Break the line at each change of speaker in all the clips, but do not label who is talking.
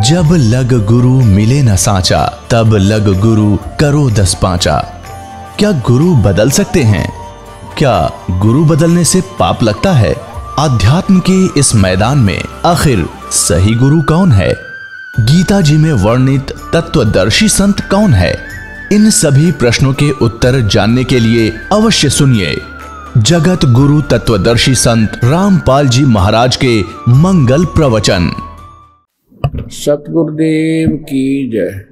जब लग गुरु मिले न साचा, तब लग गुरु करो 10 पांचा। क्या गुरु बदल सकते हैं? क्या गुरु बदलने से पाप लगता है? अध्यात्म के इस मैदान में आखिर सही गुरु कौन है? गीता जी में वर्णित तत्वदर्शी संत कौन है? इन सभी प्रश्नों के उत्तर जानने के लिए अवश्य सुनिए जगत गुरु तत्वदर्शी संत रामपाल जी महाराज के मंगल प्रवचन।
सतगुरुदेव की जय।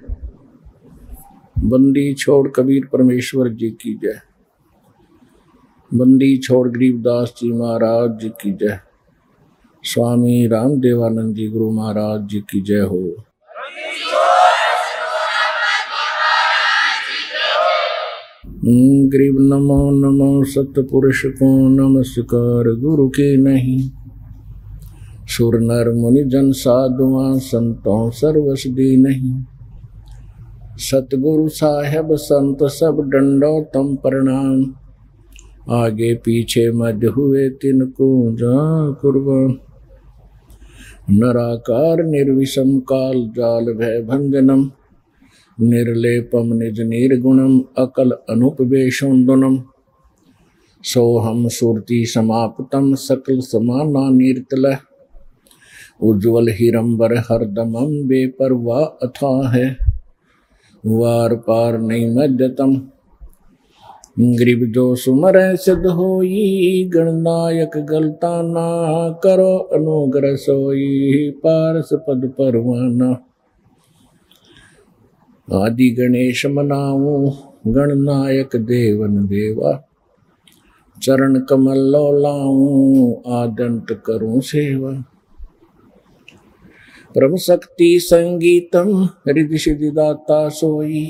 बंदी छोड़ कबीर परमेश्वर जी की जय। बंदी छोड़ गरीबदास जी महाराज जी की जय। स्वामी रामदेवानंद जी गुरु महाराज जी की जय हो। गरीब नमो नमो सतपुरुष को नमस्कार गुरु के नहीं। सुर नर मुनि जन साधुआं संतों सर्वस दी नहीं। सतगुरु साहेब संत सब डंडो तम प्रणाम। आगे पीछे मध्य हुए तिनको जा कुर्बान। नराकार निर्विषम काल जाल भय भंजनम। निर्लेपम निज निर्गुणम अकल अनुपवेशोन्दनम। सोहम सुरति समाप्तम सकल समाना निर्तल। उज्ज्वल हिरंबर हरदमम बेपरवाह अथाह है। वार पार नहीं मध्यतम। गरीब जो सुमर सिद्ध होई। गणनायक गलता ना करो अनुग्रह सोई। पारस पद परवाना। आदि गणेश मनाऊं गणनायक देवन देवा। चरण कमल लो लाऊं आदंत करूं सेवा। परम शक्ति संगीतम हृदय सिद्धि दाता सोई।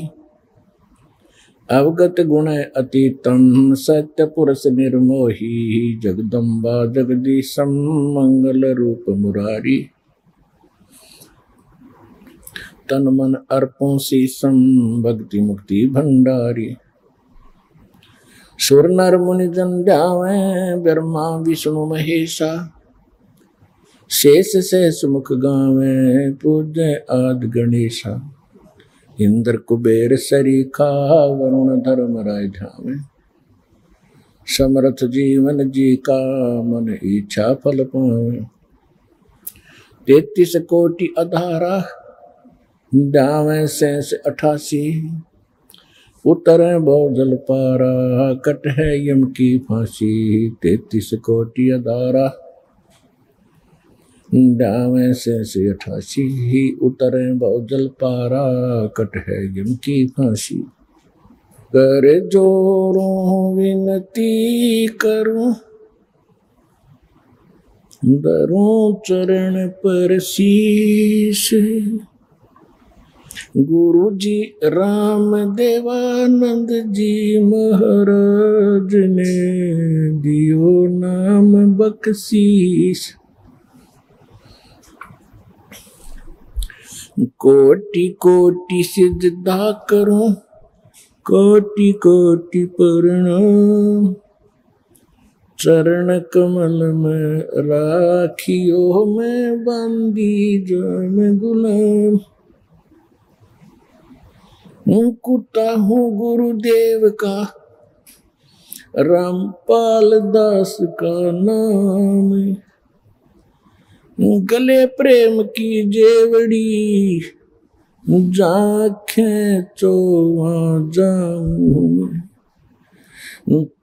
अवगत गुण अतीतम सत्य पुरुष निर्मोही। जगदम्बा जगदीशम मंगल रूप मुरारी। तन मन अर्पों शीसम भक्ति मुक्ति भंडारी। सुर नर मुनि जन ध्यावे ब्रह्मा विष्णु महेशा। शेष शेष मुख गावे पूज्य आदि गणेशा। इंद्र कुबेर सरीखा वरुण धर्म राय ध्यावे। समर्थ जीवन जी का मन इच्छा फल पावे। 33 कोटि अधारा ध्यावे शेष 88। उतरे बहु जल पारा कट है यम की फांसी। 33 कोटि अधारा ध्यावे शेष 88। उतरे बहु जल पारा कट है यम की फांसी। कर जोरों विनती करूं धरूं चरण पर शीश। गुरु जी राम देवानंद जी महाराज ने दियो नाम बख्शीश। कोटि कोटि सिजदा करूं कोटि कोटि प्रणाम। चरण कमल में राखियो मैं बंदी जान गुलाम। कुत्ता हूँ गुरुदेव का रामपाल दास का नाम। गले प्रेम की जेवड़ी जाखें चो वहाँ जाऊं।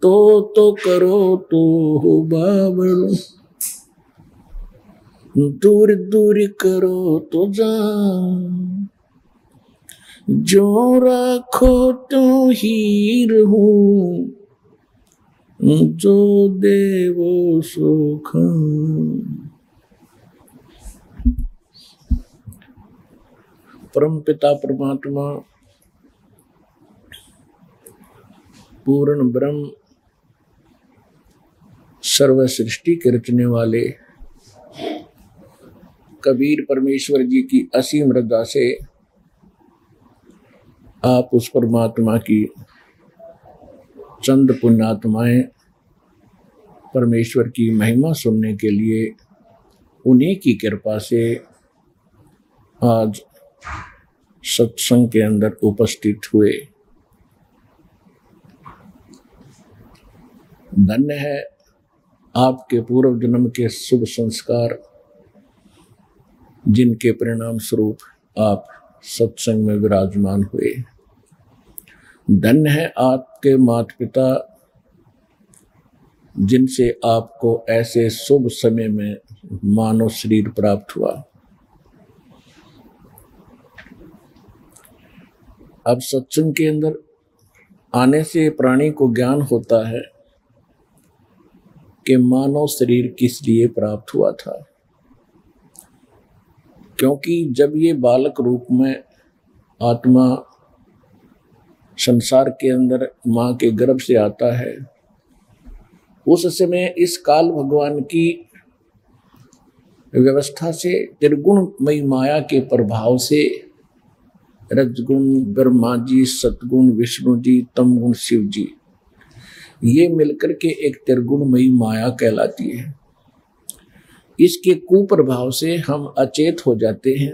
तो करो तो हो बाबड़ो। दूर दूर करो तो जाऊं। जो राखो तो हीर हूँ। जो देवो सो खाऊं। परम पिता परमात्मा पूर्ण ब्रह्म सर्व सृष्टि के रचने वाले कबीर परमेश्वर जी की असीम रजा से आप उस परमात्मा की चंद पुण्यात्माएं परमेश्वर की महिमा सुनने के लिए उन्हीं की कृपा से आज सत्संग के अंदर उपस्थित हुए। धन्य है आपके पूर्व जन्म के शुभ संस्कार, जिनके परिणाम स्वरूप आप सत्संग में विराजमान हुए। धन्य है आपके माता पिता, जिनसे आपको ऐसे शुभ समय में मानव शरीर प्राप्त हुआ। अब सत्संग के अंदर आने से प्राणी को ज्ञान होता है कि मानव शरीर किस लिए प्राप्त हुआ था। क्योंकि जब ये बालक रूप में आत्मा संसार के अंदर माँ के गर्भ से आता है, उस समय इस काल भगवान की व्यवस्था से त्रिगुणमयी माया के प्रभाव से रजगुण ब्रह्मा जी, सतगुण विष्णु जी, तमगुण शिव जी, ये मिलकर के एक त्रिगुणमयी माया कहलाती है। इसके कुप्रभाव से हम अचेत हो जाते हैं।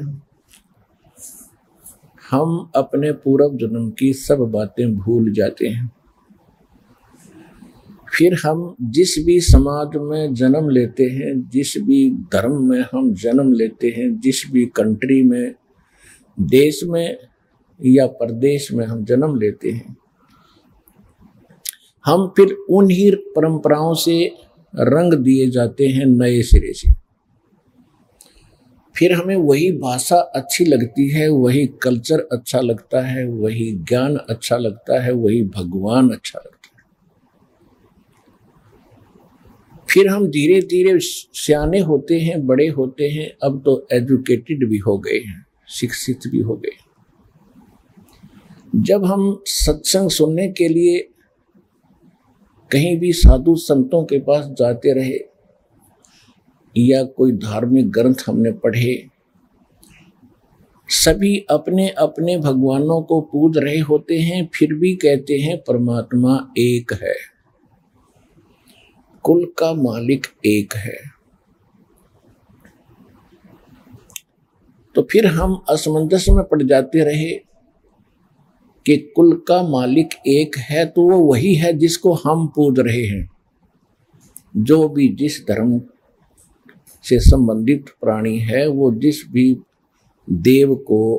हम अपने पूर्व जन्म की सब बातें भूल जाते हैं। फिर हम जिस भी समाज में जन्म लेते हैं, जिस भी धर्म में हम जन्म लेते हैं, जिस भी कंट्री में, देश में या प्रदेश में हम जन्म लेते हैं, हम फिर उन्हीं परंपराओं से रंग दिए जाते हैं नए सिरे से। फिर हमें वही भाषा अच्छी लगती है, वही कल्चर अच्छा लगता है, वही ज्ञान अच्छा लगता है, वही भगवान अच्छा लगता है। फिर हम धीरे धीरे सियाने होते हैं, बड़े होते हैं, अब तो एजुकेटेड भी हो गए हैं, शिक्षित भी हो गए। जब हम सत्संग सुनने के लिए कहीं भी साधु संतों के पास जाते रहे या कोई धार्मिक ग्रंथ हमने पढ़े, सभी अपने अपने भगवानों को पूज रहे होते हैं, फिर भी कहते हैं परमात्मा एक है, कुल का मालिक एक है। तो फिर हम असमंजस में पड़ जाते रहे कि कुल का मालिक एक है तो वो वही है जिसको हम पूज रहे हैं। जो भी जिस धर्म से संबंधित प्राणी है, वो जिस भी देव को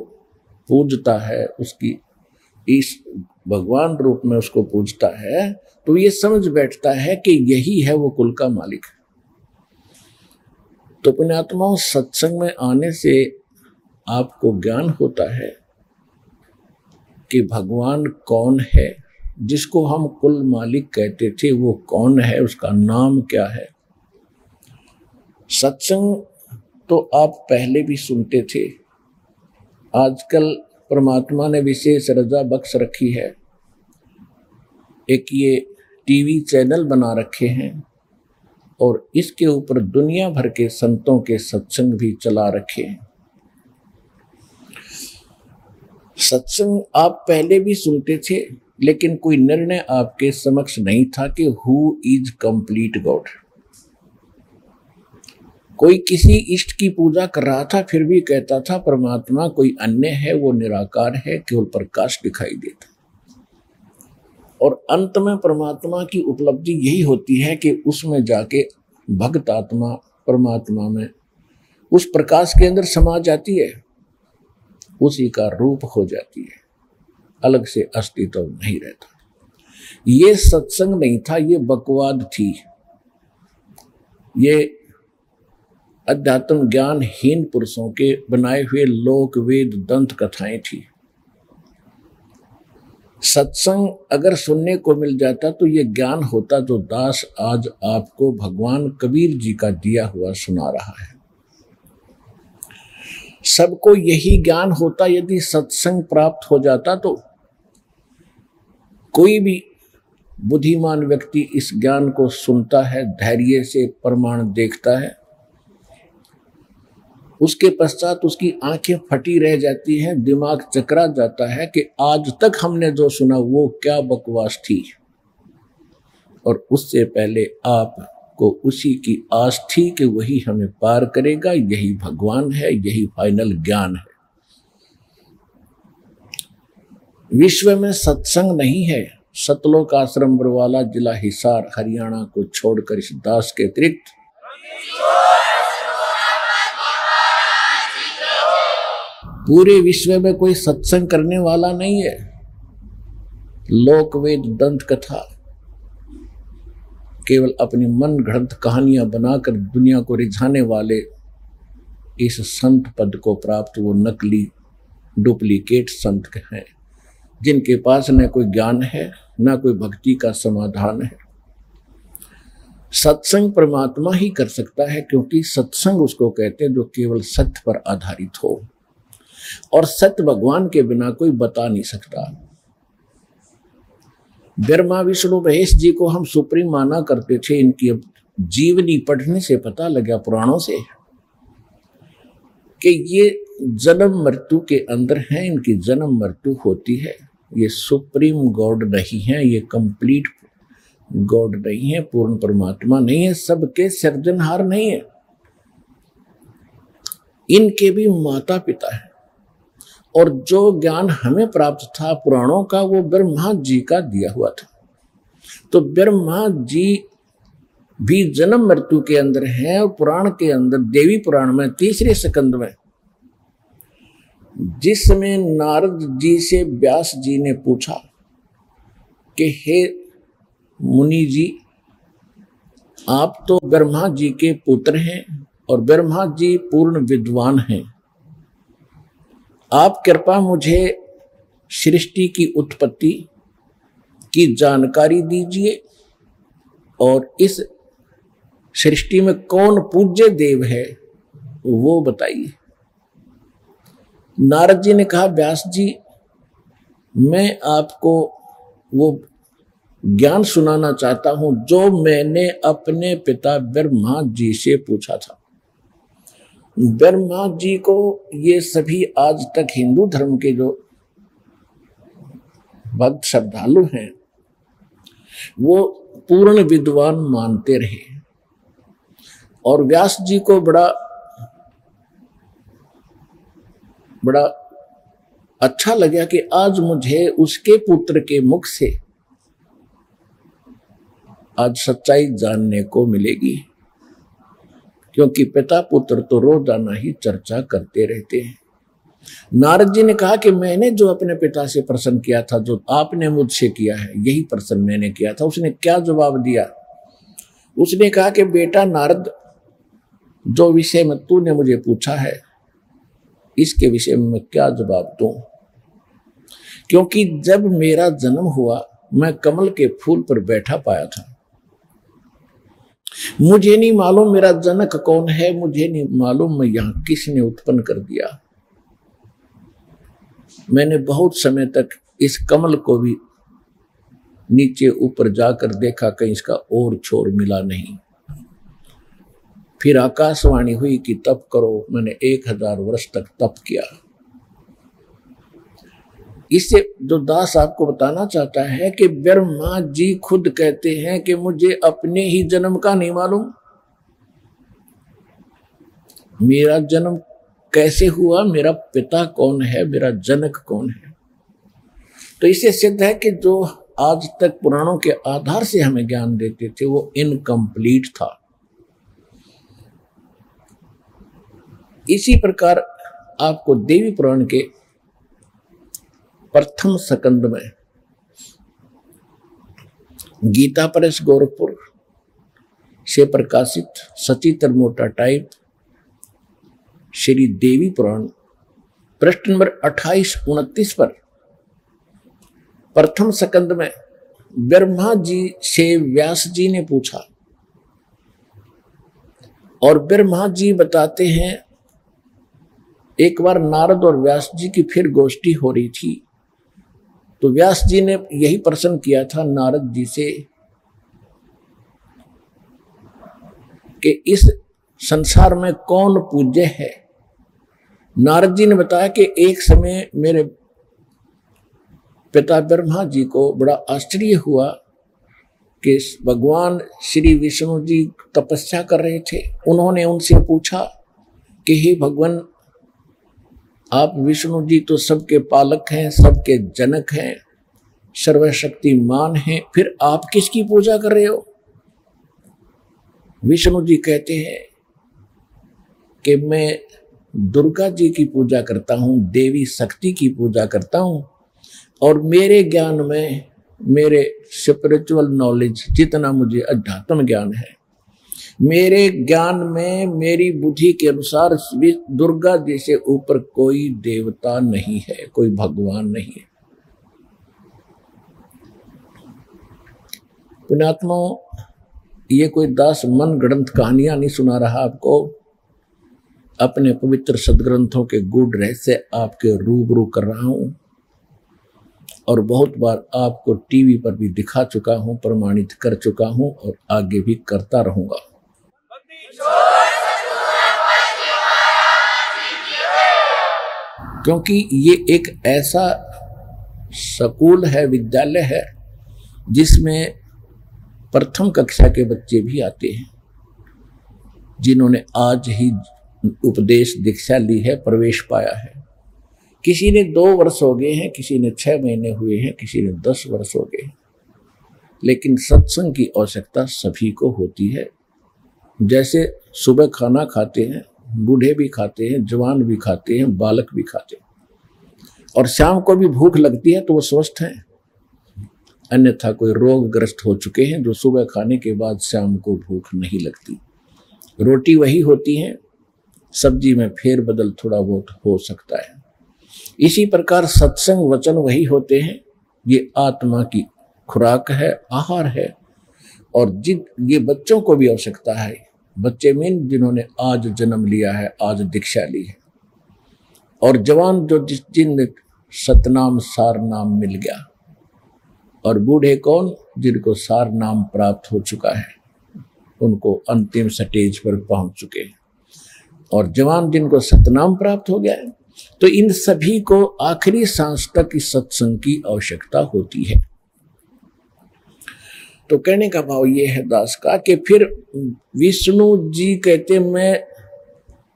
पूजता है, उसकी इस भगवान रूप में उसको पूजता है, तो ये समझ बैठता है कि यही है वो कुल का मालिक। तो पुण्यात्माओं, सत्संग में आने से आपको ज्ञान होता है कि भगवान कौन है, जिसको हम कुल मालिक कहते थे वो कौन है, उसका नाम क्या है। सत्संग तो आप पहले भी सुनते थे, आजकल परमात्मा ने विशेष रजा बख्श रखी है। एक ये टीवी चैनल बना रखे हैं और इसके ऊपर दुनिया भर के संतों के सत्संग भी चला रखे हैं। सत्संग आप पहले भी सुनते थे, लेकिन कोई निर्णय आपके समक्ष नहीं था कि हु इज कंप्लीट गॉड। कोई किसी इष्ट की पूजा कर रहा था, फिर भी कहता था परमात्मा कोई अन्य है, वो निराकार है, केवल प्रकाश दिखाई देता। और अंत में परमात्मा की उपलब्धि यही होती है कि उसमें जाके भक्त आत्मा परमात्मा में उस प्रकाश के अंदर समा जाती है, उसी का रूप हो जाती है, अलग से अस्तित्व नहीं रहता। ये सत्संग नहीं था, ये बकवाद थी, ये अध्यात्म ज्ञानहीन पुरुषों के बनाए हुए लोक वेद दंत कथाएं थी। सत्संग अगर सुनने को मिल जाता तो ये ज्ञान होता जो दास आज आपको भगवान कबीर जी का दिया हुआ सुना रहा है। सबको यही ज्ञान होता, यदि सत्संग प्राप्त हो जाता तो कोई भी बुद्धिमान व्यक्ति इस ज्ञान को सुनता है, धैर्य से प्रमाण देखता है, उसके पश्चात उसकी आंखें फटी रह जाती हैं, दिमाग चकरा जाता है कि आज तक हमने जो सुना वो क्या बकवास थी। और उससे पहले आपको उसी की आस थी कि वही हमें पार करेगा, यही भगवान है, यही फाइनल ज्ञान है। विश्व में सत्संग नहीं है। सतलोक आश्रम बरवाला, जिला हिसार, हरियाणा को छोड़कर इस दास के अतिरिक्त पूरे विश्व में कोई सत्संग करने वाला नहीं है। लोकवेद, दंत कथा, केवल अपनी मन गढ़ंत कहानियां बनाकर दुनिया को रिझाने वाले इस संत पद को प्राप्त वो नकली डुप्लीकेट संत हैं, जिनके पास न कोई ज्ञान है न कोई भक्ति का समाधान है। सत्संग परमात्मा ही कर सकता है, क्योंकि सत्संग उसको कहते हैं जो केवल सत्य पर आधारित हो, और सत्य भगवान के बिना कोई बता नहीं सकता। ब्रह्मा विष्णु महेश जी को हम सुप्रीम माना करते थे। इनकी अब जीवनी पढ़ने से पता लगा पुराणों से कि ये जन्म मृत्यु के अंदर हैं, इनकी जन्म मृत्यु होती है। ये सुप्रीम गॉड नहीं है, ये कंप्लीट गॉड नहीं है, पूर्ण परमात्मा नहीं है, सबके सृजनहार नहीं है। इनके भी माता पिता है, और जो ज्ञान हमें प्राप्त था पुराणों का वो ब्रह्मा जी का दिया हुआ था। तो ब्रह्मा जी भी जन्म मृत्यु के अंदर हैं, और पुराण के अंदर देवी पुराण में 3रे स्कंद में, जिसमें नारद जी से व्यास जी ने पूछा कि हे मुनि जी, आप तो ब्रह्मा जी के पुत्र हैं और ब्रह्मा जी पूर्ण विद्वान हैं, आप कृपा मुझे सृष्टि की उत्पत्ति की जानकारी दीजिए, और इस सृष्टि में कौन पूज्य देव है वो बताइए। नारद जी ने कहा, व्यास जी, मैं आपको वो ज्ञान सुनाना चाहता हूं जो मैंने अपने पिता ब्रह्मा जी से पूछा था। ब्रह्मा जी को ये सभी आज तक हिंदू धर्म के जो भक्त श्रद्धालु हैं वो पूर्ण विद्वान मानते रहे, और व्यास जी को बड़ा अच्छा लगा कि आज मुझे उसके पुत्र के मुख से आज सच्चाई जानने को मिलेगी, क्योंकि पिता पुत्र तो रोजाना ही चर्चा करते रहते हैं। नारद जी ने कहा कि मैंने जो अपने पिता से प्रश्न किया था, जो आपने मुझसे किया है, यही प्रश्न मैंने किया था। उसने क्या जवाब दिया? उसने कहा कि बेटा नारद, जो विषय में तूने मुझे पूछा है, इसके विषय में मैं क्या जवाब दूं? क्योंकि जब मेरा जन्म हुआ मैं कमल के फूल पर बैठा पाया था। मुझे नहीं मालूम मेरा जनक कौन है, मुझे नहीं मालूम मैं यहां किसने उत्पन्न कर दिया। मैंने बहुत समय तक इस कमल को भी नीचे ऊपर जाकर देखा, कहीं इसका और छोर मिला नहीं। फिर आकाशवाणी हुई कि तप करो। मैंने 1000 वर्ष तक तप किया। इससे जो दास आपको बताना चाहता है कि ब्रह्मा जी खुद कहते हैं कि मुझे अपने ही जन्म का नहीं मालूम, मेरा जन्म कैसे हुआ, मेरा पिता कौन है, मेरा जनक कौन है। तो इससे सिद्ध है कि जो आज तक पुराणों के आधार से हमें ज्ञान देते थे वो इनकम्प्लीट था। इसी प्रकार आपको देवी पुराण के प्रथम स्कंद में गीता प्रेस गोरखपुर से प्रकाशित सचित्र मोटा टाइप श्री देवी पुराण पृष्ठ नंबर 28-29 पर प्रथम स्कंद में ब्रह्मा जी से व्यास जी ने पूछा, और ब्रह्मा जी बताते हैं एक बार नारद और व्यास जी की फिर गोष्ठी हो रही थी, तो व्यास जी ने यही प्रश्न किया था नारद जी से कि इस संसार में कौन पूज्य है। नारद जी ने बताया कि एक समय मेरे पिता ब्रह्मा जी को बड़ा आश्चर्य हुआ कि भगवान श्री विष्णु जी तपस्या कर रहे थे। उन्होंने उनसे पूछा कि हे भगवान, आप विष्णु जी तो सबके पालक हैं, सबके जनक हैं, सर्वशक्तिमान हैं, फिर आप किसकी पूजा कर रहे हो? विष्णु जी कहते हैं कि मैं दुर्गा जी की पूजा करता हूं, देवी शक्ति की पूजा करता हूं, और मेरे ज्ञान में, मेरे स्पिरिचुअल नॉलेज, जितना मुझे अध्यात्म ज्ञान है, मेरे ज्ञान में, मेरी बुद्धि के अनुसार दुर्गा जी से ऊपर कोई देवता नहीं है, कोई भगवान नहीं है। पुण्यात्मा, ये कोई दास मन गढ़ंत कहानियां नहीं सुना रहा आपको, अपने पवित्र सदग्रंथों के गूढ़ रहस्य आपके रूबरू कर रहा हूं, और बहुत बार आपको टीवी पर भी दिखा चुका हूं, प्रमाणित कर चुका हूं, और आगे भी करता रहूंगा। क्योंकि ये एक ऐसा स्कूल है, विद्यालय है, जिसमें प्रथम कक्षा के बच्चे भी आते हैं, जिन्होंने आज ही उपदेश दीक्षा ली है, प्रवेश पाया है। किसी ने 2 वर्ष हो गए हैं, किसी ने 6 महीने हुए हैं, किसी ने 10 वर्ष हो गए हैं, लेकिन सत्संग की आवश्यकता सभी को होती है। जैसे सुबह खाना खाते हैं, बूढ़े भी खाते हैं, जवान भी खाते हैं, बालक भी खाते हैं, और शाम को भी भूख लगती है तो वो स्वस्थ हैं। अन्यथा कोई रोगग्रस्त हो चुके हैं जो सुबह खाने के बाद शाम को भूख नहीं लगती। रोटी वही होती है, सब्जी में फेर बदल थोड़ा बहुत हो सकता है। इसी प्रकार सत्संग वचन वही होते हैं, ये आत्मा की खुराक है, आहार है, और ये बच्चों को भी आवश्यकता है। बच्चे मीन जिन्होंने आज जन्म लिया है, आज दीक्षा ली है, और जवान जो जिन सतनाम सार नाम मिल गया, और बूढ़े कौन, जिनको सार नाम प्राप्त हो चुका है, उनको अंतिम स्टेज पर पहुंच चुके हैं, और जवान जिनको सतनाम प्राप्त हो गया है। तो इन सभी को आखिरी सांस तक इस सत्संग की आवश्यकता होती है। तो कहने का भाव ये है दास का कि फिर विष्णु जी कहते मैं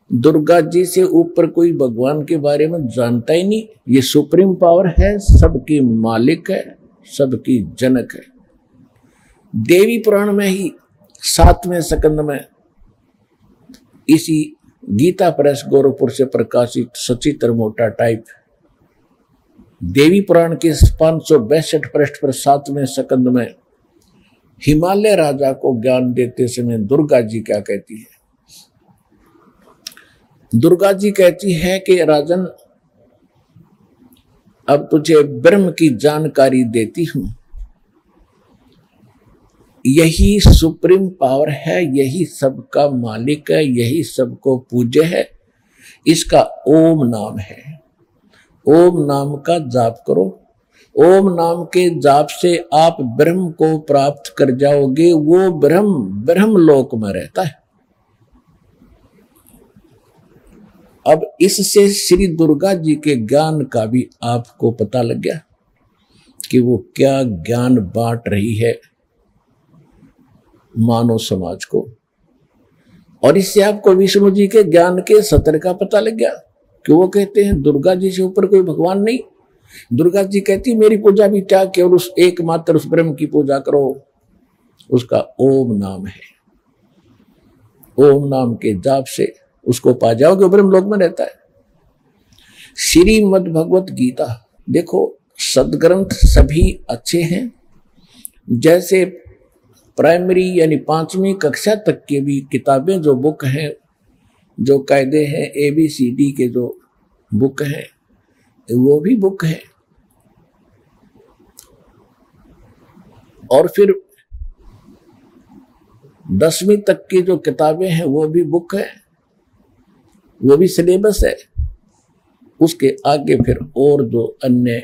दुर्गा जी से ऊपर कोई भगवान के बारे में जानता ही नहीं, ये सुप्रीम पावर है, सबकी मालिक है, सबकी जनक है। देवी पुराण में ही 7वें स्कंद में, इसी गीता प्रेस गोरखपुर से प्रकाशित सचित्र मोटा टाइप देवी पुराण के 562 पृष्ठ पर 7वें स्कंद में हिमालय राजा को ज्ञान देते समय दुर्गा जी क्या कहती है? दुर्गा जी कहती है कि राजन, अब तुझे ब्रह्म की जानकारी देती हूं, यही सुप्रीम पावर है, यही सबका मालिक है, यही सबको पूज्य है, इसका ओम नाम है। ओम नाम का जाप करो, ओम नाम के जाप से आप ब्रह्म को प्राप्त कर जाओगे। वो ब्रह्म लोक में रहता है। अब इससे श्री दुर्गा जी के ज्ञान का भी आपको पता लग गया कि वो क्या ज्ञान बांट रही है मानव समाज को, और इससे आपको विष्णु जी के ज्ञान के सत्र का पता लग गया कि वो कहते हैं दुर्गा जी से ऊपर कोई भगवान नहीं। दुर्गा जी कहती मेरी पूजा भी त्याग के और उस एकमात्र उस ब्रह्म की पूजा करो, उसका ओम नाम है। ओम नाम के जाप से उसको पा जाओगे, ब्रह्म लोक में रहता है। श्रीमद् भगवत गीता देखो, सदग्रंथ सभी अच्छे हैं। जैसे प्राइमरी यानी 5वीं कक्षा तक के भी किताबें जो बुक हैं, जो कायदे हैं, ABCD के जो बुक हैं, वो भी बुक है। और फिर 10वीं तक की जो किताबें हैं वो भी बुक है, वो भी सिलेबस है। उसके आगे फिर और जो अन्य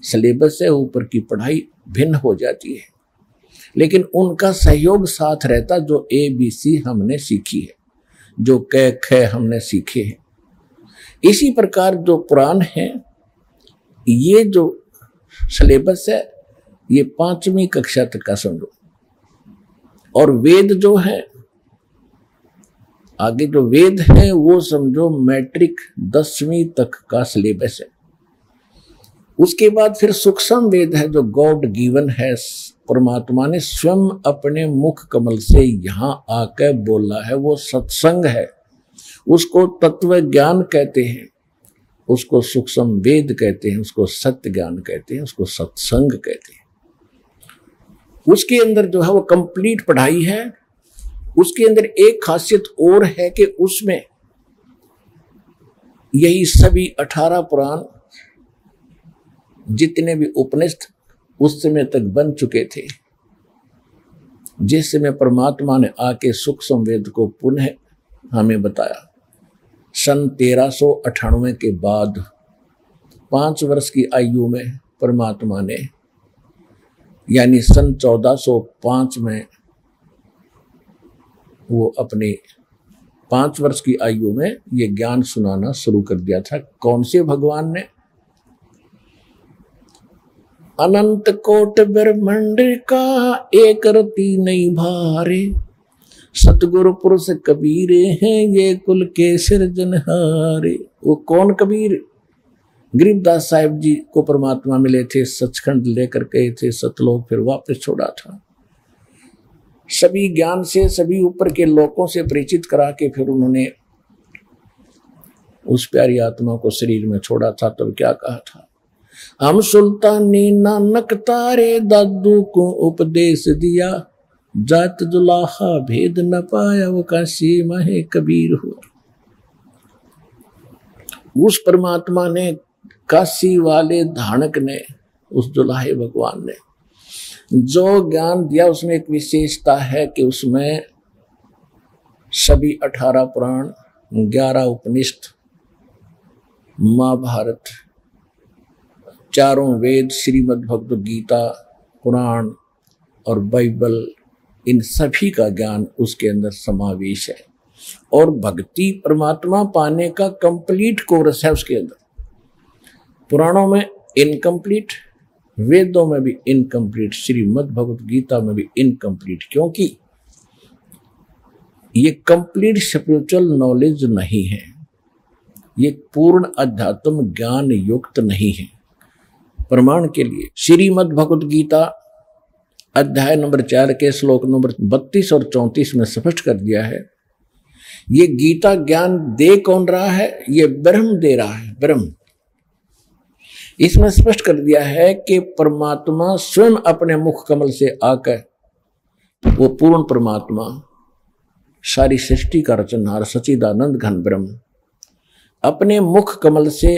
सिलेबस है, ऊपर की पढ़ाई भिन्न हो जाती है, लेकिन उनका सहयोग साथ रहता। जो ABC हमने सीखी है, जो क ख हमने सीखे हैं, इसी प्रकार जो पुराण है, ये जो सिलेबस है, ये 5वीं कक्षा तक का समझो। और वेद जो है आगे जो वेद है वो समझो मैट्रिक 10वीं तक का सिलेबस है। उसके बाद फिर सूक्ष्म वेद है जो गॉड गिवन है, परमात्मा ने स्वयं अपने मुख कमल से यहाँ आकर बोला है, वो सत्संग है। उसको तत्व ज्ञान कहते हैं, उसको सूक्ष्म वेद कहते हैं, उसको सत्य ज्ञान कहते हैं, उसको सत्संग कहते हैं। उसके अंदर जो है वो कंप्लीट पढ़ाई है। उसके अंदर एक खासियत और है कि उसमें यही सभी 18 पुराण जितने भी उपनिषद उस समय तक बन चुके थे, जिस समय परमात्मा ने आके सूक्ष्म वेद को पुनः हमें बताया। सन 1398 के बाद 5 वर्ष की आयु में परमात्मा ने, यानी सन 1405 में वो अपने 5 वर्ष की आयु में ये ज्ञान सुनाना शुरू कर दिया था। कौन से भगवान ने? अनंत कोट ब्रह्मांड का एक रति नहीं भारे, सतगुरु पुरुष कबीर हैं ये कुल के सिरजनहारे। वो कौन कबीर? गरीबदास साहिब जी को परमात्मा मिले थे, सचखंड लेकर गए थे, सतलोक फिर वापस छोड़ा था। सभी ज्ञान से सभी ऊपर के लोगों से परिचित करा के फिर उन्होंने उस प्यारी आत्मा को शरीर में छोड़ा था। तब क्या कहा था? हम सुल्तानी नानक तारे दादू को उपदेश दिया, जात जुलाहा भेद न पाया वो काशी माहे कबीर हुआ। उस परमात्मा ने, काशी वाले धानक ने, उस जुलाहे भगवान ने जो ज्ञान दिया उसमें एक विशेषता है कि उसमें सभी 18 पुराण, 11 उपनिषद, महाभारत, 4 वेद, श्रीमद् भगवद गीता, कुरान और बाइबल, इन सभी का ज्ञान उसके अंदर समावेश है। और भक्ति परमात्मा पाने का कंप्लीट कोर्स है उसके अंदर। पुराणों में इनकम्प्लीट, वेदों में भी इनकम्प्लीट, श्रीमद् भगवद गीता में भी इनकम्प्लीट, क्योंकि ये कंप्लीट स्पिरिचुअल नॉलेज नहीं है, ये पूर्ण अध्यात्म ज्ञान युक्त नहीं है। प्रमाण के लिए श्रीमद् भगवद गीता अध्याय नंबर 4 के श्लोक नंबर 32 और 34 में स्पष्ट कर दिया है। ये गीता ज्ञान दे कौन रहा है? ये ब्रह्म दे रहा है, ब्रह्म। इसमें स्पष्ट कर दिया है कि परमात्मा स्वयं अपने मुख कमल से आकर, वो पूर्ण परमात्मा, सारी सृष्टि का रचनहार सच्चिदानंद घन ब्रह्म, अपने मुख कमल से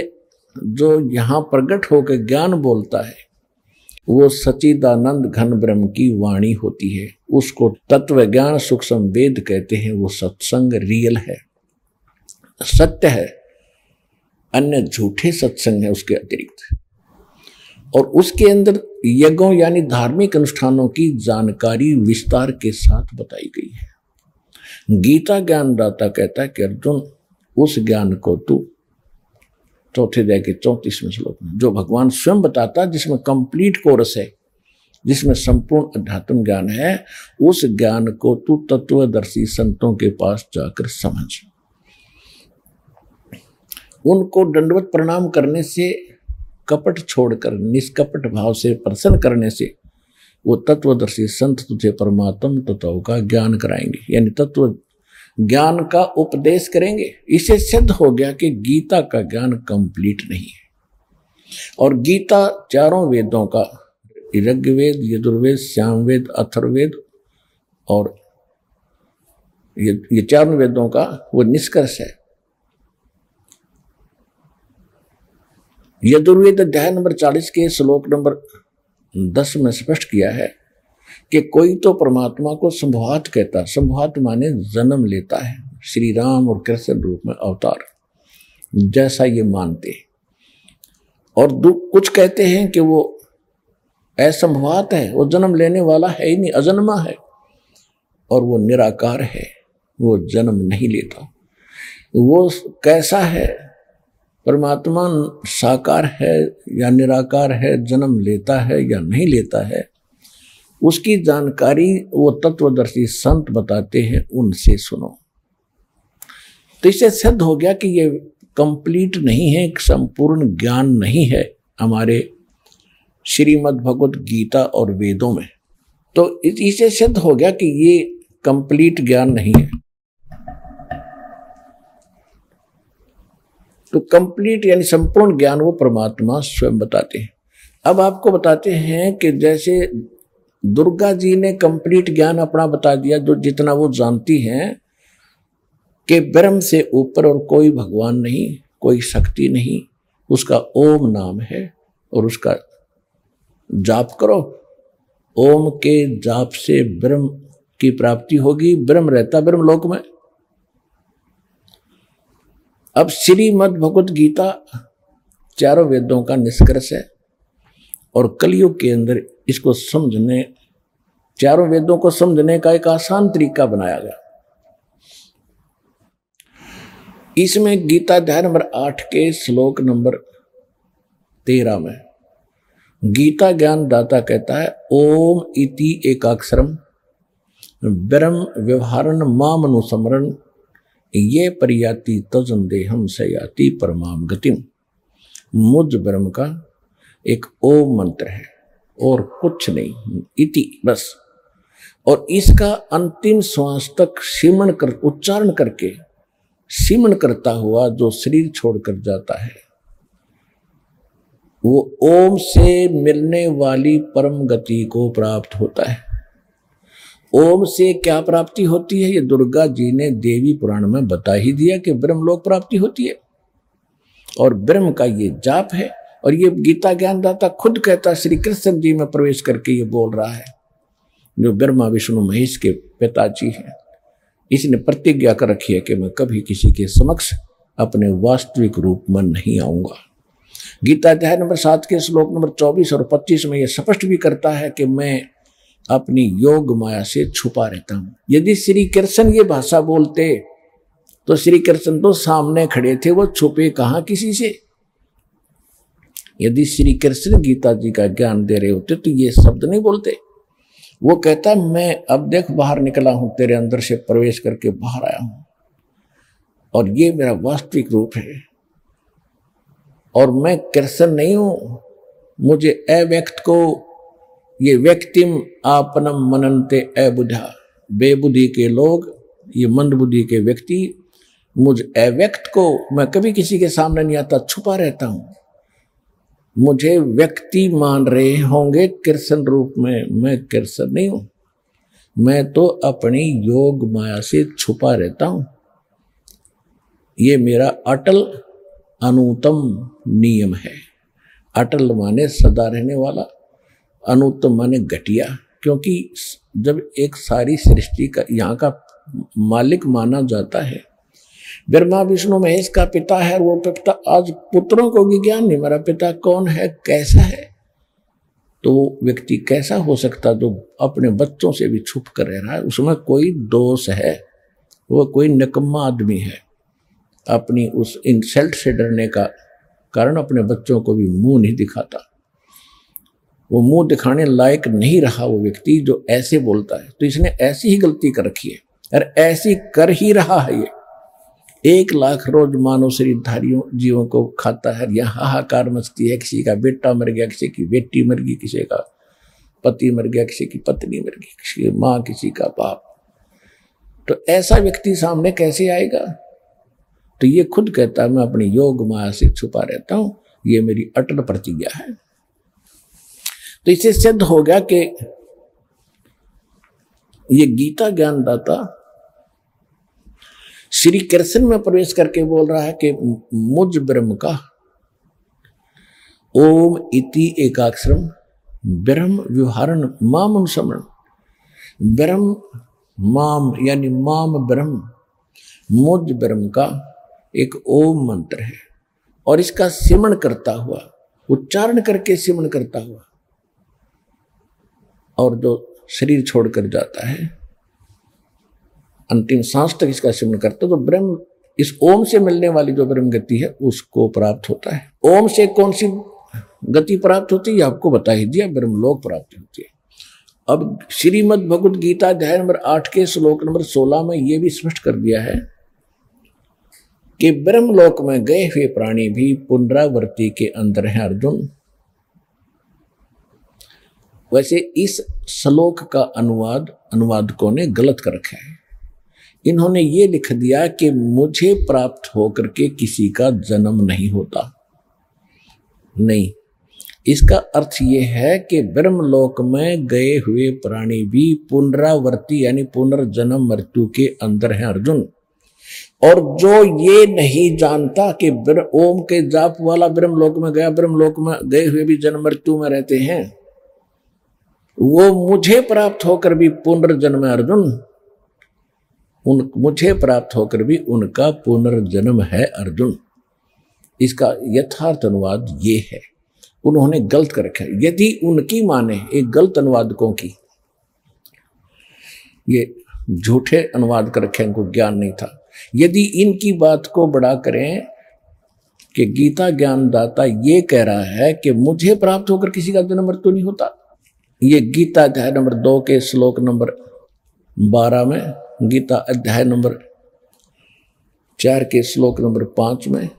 जो यहां प्रकट होकर ज्ञान बोलता है, वो सच्चिदानंद घन ब्रह्म की वाणी होती है। उसको तत्व ज्ञान सूक्ष्म वेद कहते हैं। वो सत्संग रियल है, सत्य है, अन्य झूठे सत्संग है उसके अतिरिक्त। और उसके अंदर यज्ञों यानी धार्मिक अनुष्ठानों की जानकारी विस्तार के साथ बताई गई है। गीता ज्ञानदाता कहता है कि अर्जुन, उस ज्ञान को तू, चौथे अध्याय के 34वें श्लोक में जो भगवान स्वयं बताता, जिसमें कंप्लीट कोर्स है, जिसमें संपूर्ण अध्यात्म ज्ञान है, उस ज्ञान को तू तत्वदर्शी संतों के पास जाकर समझ। उनको दंडवत प्रणाम करने से, कपट छोड़कर निष्कपट भाव से प्रसन्न करने से, वो तत्वदर्शी संत तुझे परमात्म तत्व का ज्ञान कराएंगे, यानी तत्व ज्ञान का उपदेश करेंगे। इसे सिद्ध हो गया कि गीता का ज्ञान कंप्लीट नहीं है। और गीता 4 वेदों का, ऋग्वेद, यजुर्वेद, सामवेद, अथर्ववेद और ये 4 वेदों का वो निष्कर्ष है। यजुर्वेद अध्याय नंबर 40 के श्लोक नंबर 10 में स्पष्ट किया है कि कोई तो परमात्मा को संभवात कहता, संभवात माने जन्म लेता है, श्री राम और कृष्ण रूप में अवतार, जैसा ये मानते। और कुछ कहते हैं कि वो असंभवात है, वो जन्म लेने वाला है ही नहीं, अजन्मा है, और वो निराकार है, वो जन्म नहीं लेता। वो कैसा है? परमात्मा साकार है या निराकार है, जन्म लेता है या नहीं लेता है, उसकी जानकारी वो तत्वदर्शी संत बताते हैं, उनसे सुनो। तो इससे सिद्ध हो गया कि ये कंप्लीट नहीं है, संपूर्ण ज्ञान नहीं है हमारे श्रीमद् भगवत गीता और वेदों में। तो इससे सिद्ध हो गया कि ये कंप्लीट ज्ञान नहीं है। तो कंप्लीट यानी संपूर्ण ज्ञान वो परमात्मा स्वयं बताते हैं। अब आपको बताते हैं कि जैसे दुर्गा जी ने कंप्लीट ज्ञान अपना बता दिया, जो जितना वो जानती हैं कि ब्रह्म से ऊपर और कोई भगवान नहीं, कोई शक्ति नहीं, उसका ओम नाम है और उसका जाप करो। ओम के जाप से ब्रह्म की प्राप्ति होगी, ब्रह्म रहता ब्रह्मलोक में। अब श्रीमद् भगवत गीता चारों वेदों का निष्कर्ष है और कलयुग के अंदर इसको समझने, चारों वेदों को समझने का एक आसान तरीका बनाया गया। इसमें गीता अध्याय नंबर 8 के श्लोक नंबर 13 में गीता ज्ञान दाता कहता है, ओम इति एकाक्षरम ब्रह्म व्यवहारन माम अनुस्मरण ये परियाति तजन देहम सयाति परमाम गतिम। मुझ ब्रह्म का एक ओम मंत्र है और कुछ नहीं, इति बस। और इसका अंतिम श्वास तक सिमरण कर, उच्चारण करके सिमरण करता हुआ जो शरीर छोड़कर जाता है, वो ओम से मिलने वाली परम गति को प्राप्त होता है। ओम से क्या प्राप्ति होती है, ये दुर्गा जी ने देवी पुराण में बता ही दिया कि ब्रह्मलोक प्राप्ति होती है और ब्रह्म का ये जाप है। और ये गीता ज्ञानदाता खुद कहता, श्री कृष्ण जी में प्रवेश करके ये बोल रहा है, जो ब्रह्मा विष्णु महेश के पिताजी हैं। इसने प्रतिज्ञा कर रखी है कि मैं कभी किसी के समक्ष अपने वास्तविक रूप में नहीं आऊंगा। गीता अध्याय नंबर 7 के श्लोक नंबर 24 और 25 में यह स्पष्ट भी करता है कि मैं अपनी योग माया से छुपा रहता हूं। यदि श्री कृष्ण ये भाषा बोलते तो श्री कृष्ण तो सामने खड़े थे, वो छुपे कहां किसी से। यदि श्री कृष्ण गीता जी का ज्ञान दे रहे होते तो ये शब्द नहीं बोलते। वो कहता, मैं अब देख बाहर निकला हूं, तेरे अंदर से प्रवेश करके बाहर आया हूं और ये मेरा वास्तविक रूप है और मैं कृष्ण नहीं हूं। मुझे अव्यक्त को ये व्यक्तिम आपनम मननते अबुधा, बेबुद्धि के लोग, ये मंद बुद्धि के व्यक्ति मुझ अव्यक्त को, मैं कभी किसी के सामने नहीं आता, छुपा रहता हूं। मुझे व्यक्ति मान रहे होंगे कृष्ण रूप में, मैं कृष्ण नहीं हूं। मैं तो अपनी योग माया से छुपा रहता हूं। ये मेरा अटल अनुत्तम नियम है। अटल माने सदा रहने वाला, अनुत्तम माने घटिया। क्योंकि जब एक सारी सृष्टि का यहाँ का मालिक माना जाता है, ब्रह्मा विष्णु महेश का पिता है, वो पिता आज पुत्रों को भी ज्ञान नहीं, मेरा पिता कौन है, कैसा है, तो वो व्यक्ति कैसा हो सकता जो अपने बच्चों से भी छुप कर रह रहा है। उसमें कोई दोष है, वो कोई निकम्मा आदमी है। अपनी उस इंसल्ट से डरने का कारण अपने बच्चों को भी मुंह नहीं दिखाता। वो मुंह दिखाने लायक नहीं रहा वो व्यक्ति जो ऐसे बोलता है। तो इसने ऐसी ही गलती कर रखी है और ऐसी कर ही रहा है। ये 1 लाख रोज मानव शरीरधारियों जीवों को खाता है। यह हाहाकार मचती है, किसी का बेटा मर गया, किसी की बेटी मर गई, किसी का पति मर गया, किसी की पत्नी मर गई, किसी की माँ, किसी का बाप। तो ऐसा व्यक्ति सामने कैसे आएगा? तो ये खुद कहता है, मैं अपनी योग माया से छुपा रहता हूं, ये मेरी अटल प्रतिज्ञा है। तो इससे सिद्ध हो गया कि ये गीता ज्ञानदाता श्री कृष्ण में प्रवेश करके बोल रहा है कि मुझ ब्रह्म का ओम इति एकाक्षरम ब्रह्म व्यवहारन माम अनुस्मरण। ब्रह्म माम यानी माम ब्रह्म, मुझ ब्रह्म का एक ओम मंत्र है और इसका सिमरण करता हुआ, उच्चारण करके सिमरण करता हुआ, और जो शरीर छोड़कर जाता है अंतिम सांस तक इसका सिमरण करता, तो ब्रह्म, इस ओम से मिलने वाली जो ब्रह्म गति है उसको प्राप्त होता है। ओम से कौन सी गति प्राप्त होती है आपको बता ही दिया, ब्रह्मलोक प्राप्ति होती है। अब श्रीमद् भगवत गीता अध्याय नंबर 8 के श्लोक नंबर 16 में यह भी स्पष्ट कर दिया है कि ब्रह्मलोक में गए हुए प्राणी भी पुनरावृत्ति के अंदर हैं अर्जुन। वैसे इस श्लोक का अनुवादकों ने गलत कर रखा है। इन्होंने ये लिख दिया कि मुझे प्राप्त होकर के किसी का जन्म नहीं होता। नहीं, इसका अर्थ ये है कि ब्रह्मलोक में गए हुए प्राणी भी पुनरावृत्ति यानी पुनर्जन्म मृत्यु के अंदर हैं अर्जुन। और जो ये नहीं जानता कि ओम के जाप वाला ब्रह्मलोक में गया, ब्रह्मलोक में गए हुए भी जन्म मृत्यु में रहते हैं, वो मुझे प्राप्त होकर भी पुनर्जन्म है अर्जुन। मुझे प्राप्त होकर भी उनका पुनर्जन्म है अर्जुन। इसका यथार्थ अनुवाद ये है। उन्होंने गलत कर रखा है। यदि उनकी माने एक गलत अनुवादकों की, ये झूठे अनुवाद कर रखे, इनको ज्ञान नहीं था। यदि इनकी बात को बड़ा करें कि गीता ज्ञानदाता ये कह रहा है कि मुझे प्राप्त होकर किसी का जन्म मृत्यु नहीं होता, ये गीता अध्याय नंबर 2 के श्लोक नंबर 12 में, गीता अध्याय नंबर 4 के श्लोक नंबर 5 में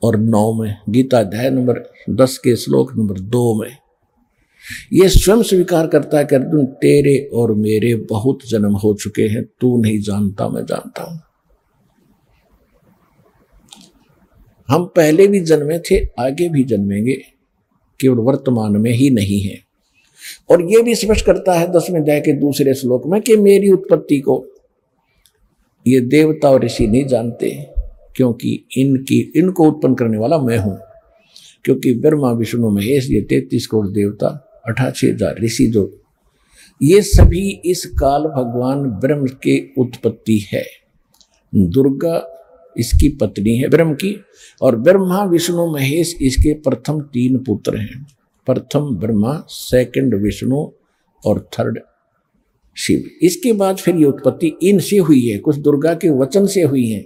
और 9 में, गीता अध्याय नंबर 10 के श्लोक नंबर 2 में ये स्वयं स्वीकार करता है कि अर्जुन तेरे और मेरे बहुत जन्म हो चुके हैं, तू नहीं जानता मैं जानता हूं। हम पहले भी जन्मे थे, आगे भी जन्मेंगे, केवल वर्तमान में ही नहीं है। और यह भी स्पष्ट करता है 10वें अध्याय के दूसरे श्लोक में कि मेरी उत्पत्ति को ये देवता और ऋषि नहीं जानते, क्योंकि इनको उत्पन्न करने वाला मैं हूं। क्योंकि ब्रह्मा विष्णु महेश ये 33 करोड़ देवता, 88,000 ऋषि, जो ये सभी इस काल भगवान ब्रह्म के उत्पत्ति है। दुर्गा इसकी पत्नी है ब्रह्म की, और ब्रह्मा विष्णु महेश इसके प्रथम 3 पुत्र हैं। प्रथम ब्रह्मा, सेकंड विष्णु और थर्ड शिव। इसके बाद फिर ये उत्पत्ति इनसे हुई है, कुछ दुर्गा के वचन से हुई है।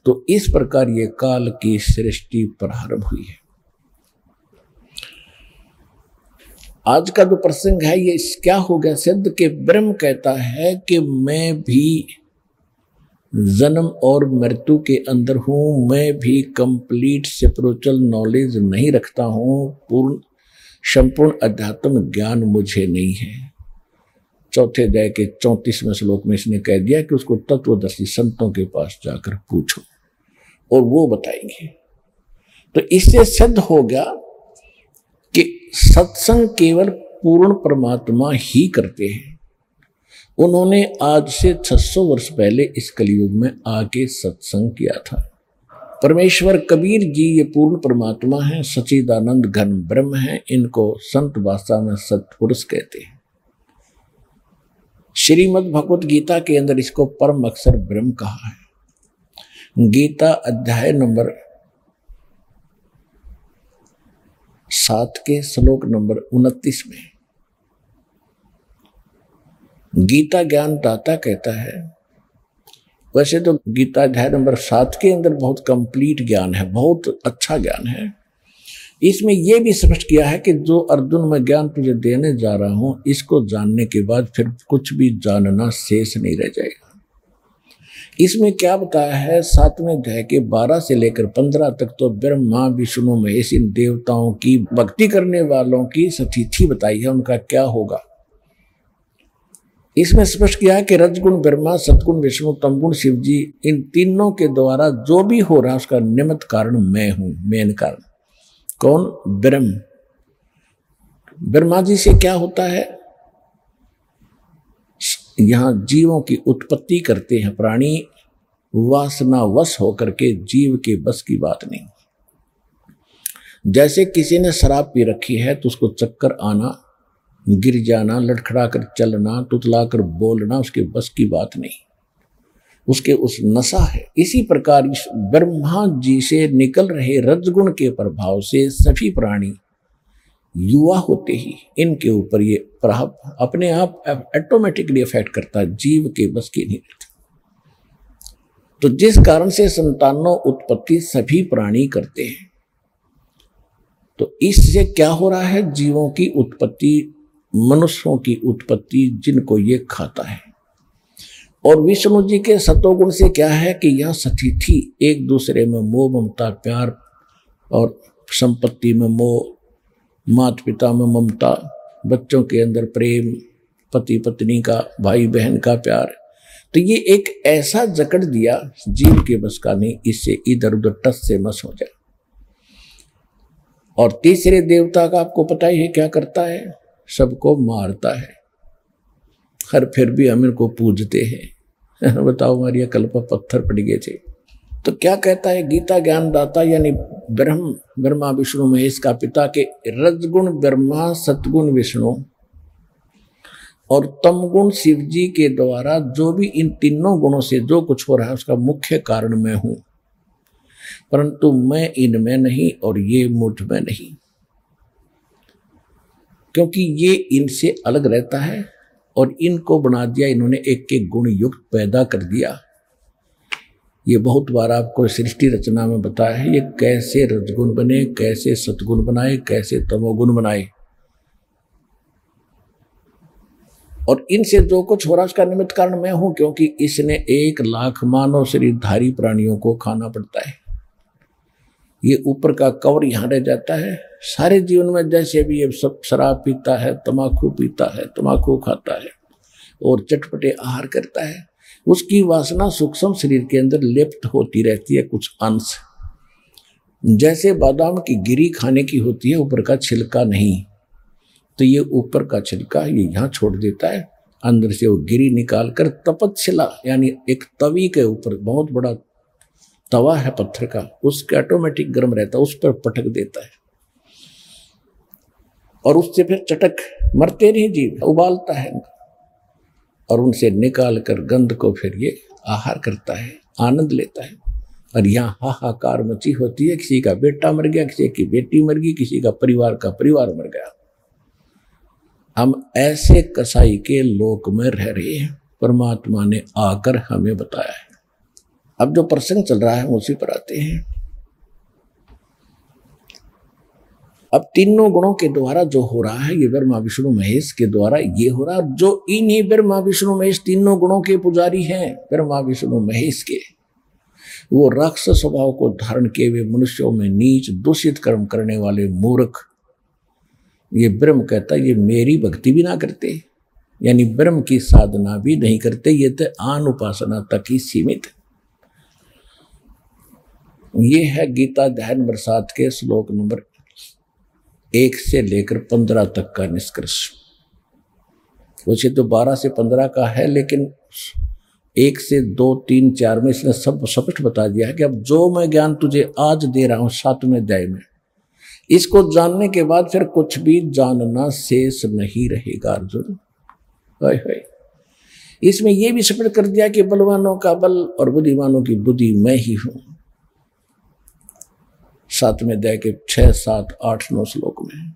तो इस प्रकार ये काल की सृष्टि प्रारंभ हुई है। आज का जो प्रसंग है ये क्या हो गया सिद्ध कि ब्रह्म कहता है कि मैं भी जन्म और मृत्यु के अंदर हूं, मैं भी कंप्लीट स्पिरिचुअल नॉलेज नहीं रखता हूं, संपूर्ण अध्यात्म ज्ञान मुझे नहीं है। चौथे अध्याय के 34वें श्लोक में इसने कह दिया कि उसको तत्वदर्शी संतों के पास जाकर पूछो और वो बताएंगे। तो इससे सिद्ध हो गया कि सत्संग केवल पूर्ण परमात्मा ही करते हैं। उन्होंने आज से 600 वर्ष पहले इस कलयुग में आके सत्संग किया था। परमेश्वर कबीर जी ये पूर्ण परमात्मा है, सच्चिदानंद घन ब्रह्म है। इनको संत भाषा में सत्पुरुष कहते हैं। श्रीमद् भगवत गीता के अंदर इसको परम अक्षर ब्रह्म कहा है। गीता अध्याय नंबर 7 के श्लोक नंबर 29 में गीता ज्ञान दाता कहता है, वैसे तो गीता अध्याय नंबर 7 के अंदर बहुत कंप्लीट ज्ञान है, बहुत अच्छा ज्ञान है। इसमें यह भी स्पष्ट किया है कि जो अर्जुन मैं ज्ञान तुझे देने जा रहा हूं, इसको जानने के बाद फिर कुछ भी जानना शेष नहीं रह जाएगा। इसमें क्या बताया है 7वें अध्याय के 12 से लेकर 15 तक तो ब्रह्मा विष्णु महेश इन देवताओं की भक्ति करने वालों की स्थिति बताई है, उनका क्या होगा। इसमें स्पष्ट किया है कि रजगुण ब्रह्मा, सतगुण विष्णु, तमगुण शिव जी, इन तीनों के द्वारा जो भी हो रहा है उसका निमित्त कारण मैं हूं, मेन कारण। कौन? ब्रह्म। ब्रह्मा जी से क्या होता है? यहां जीवों की उत्पत्ति करते हैं प्राणी, वासना वश होकर के, जीव के बस की बात नहीं। जैसे किसी ने शराब पी रखी है तो उसको चक्कर आना, गिर जाना, लड़खड़ा कर चलना, तुतला कर बोलना उसके बस की बात नहीं, उसके उस नशा है। इसी प्रकार इस ब्रह्मा जी से निकल रहे रजगुण के प्रभाव से सभी प्राणी युवा होते ही इनके ऊपर ये प्रभाव अपने आप ऑटोमेटिकली इफेक्ट करता है, जीव के बस की नहीं रहती। तो जिस कारण से संतानों उत्पत्ति सभी प्राणी करते हैं, तो इससे क्या हो रहा है? जीवों की उत्पत्ति, मनुष्यों की उत्पत्ति जिनको ये खाता है। और विष्णु जी के सतोगुण से क्या है कि यह सतिथि एक दूसरे में मोह ममता प्यार और संपत्ति में मोह, माता पिता में ममता, बच्चों के अंदर प्रेम, पति पत्नी का, भाई बहन का प्यार, तो ये एक ऐसा जकड़ दिया जीव के बस का नहीं, इससे इधर उधर टस से मस हो जाए। और तीसरे देवता का आपको पता ही है क्या करता है, सबको मारता है, हर फिर भी हम इनको पूजते हैं। बताओ हमारी अकल पर पत्थर पड़ गए थे। तो क्या कहता है गीता ज्ञानदाता यानी ब्रह्मा विष्णु महेश का पिता के रजगुण ब्रह्मा, सतगुण विष्णु और तमगुण शिव जी के द्वारा जो भी इन तीनों गुणों से जो कुछ हो रहा है उसका मुख्य कारण मैं हूं, परंतु मैं इनमें नहीं और ये मुझ में नहीं, क्योंकि ये इनसे अलग रहता है और इनको बना दिया इन्होंने, एक एक गुण युक्त पैदा कर दिया। ये बहुत बार आपको सृष्टि रचना में बताया है, ये कैसे रजगुण बने, कैसे सतगुण बनाए, कैसे तमोगुण बनाए, और इनसे जो कुछ हो रहा उसका निमित्त कारण मैं हूं, क्योंकि इसने 1 लाख मानव शरीरधारी प्राणियों को खाना पड़ता है। ये ऊपर का कवर यहां रह जाता है। सारे जीवन में जैसे भी ये सब शराब पीता है, तम्बाकू पीता है, तम्बाकू खाता है और चटपटे आहार करता है, उसकी वासना सूक्ष्म शरीर के अंदर लिप्त होती रहती है कुछ अंश। जैसे बादाम की गिरी खाने की होती है, ऊपर का छिलका नहीं, तो ये ऊपर का छिलका ये यहाँ छोड़ देता है, अंदर से वो गिरी निकालकर तपतशिला यानी एक तवी के ऊपर, बहुत बड़ा तवा है पत्थर का, उसके ऑटोमेटिक गर्म रहता है, उस पर पटक देता है और उससे फिर चटक मरते नहीं जीव, उबालता है और उनसे निकाल कर गंध को फिर ये आहार करता है, आनंद लेता है। और यहाँ हाहाकार मची होती है, किसी का बेटा मर गया, किसी की बेटी मर गई, किसी का परिवार मर गया। हम ऐसे कसाई के लोक में रह रहे हैं, परमात्मा ने आकर हमें बताया है। अब जो प्रसंग चल रहा है उसी पर आते हैं। अब तीनों गुणों के द्वारा जो हो रहा है ये ब्रह्मा विष्णु महेश के द्वारा ये हो रहा, जो इन्हीं ब्रह्मा विष्णु महेश तीनों गुणों के पुजारी हैं, ब्रह्मा विष्णु महेश के, वो राक्षस स्वभाव को धारण किए हुए मनुष्यों में नीच दूषित कर्म करने वाले मूर्ख, ये ब्रह्म कहता ये मेरी भक्ति भी ना करते, यानी ब्रह्म की साधना भी नहीं करते, ये तो आन उपासना तक ही सीमित है। ये है गीता अध्याय नंबर 7 के श्लोक नंबर 1 से लेकर 15 तक का निष्कर्ष। वैसे तो 12 से 15 का है, लेकिन 1 से 2, 3, 4 में इसने सब स्पष्ट बता दिया है कि अब जो मैं ज्ञान तुझे आज दे रहा हूं 7वें अध्याय में, इसको जानने के बाद फिर कुछ भी जानना शेष नहीं रहेगा अर्जुन। इसमें यह भी स्पष्ट कर दिया कि बलवानों का बल और बुद्धिमानों की बुद्धि मैं ही हूं। 7वें अध्याय के 6, 7, 8, 9 श्लोक में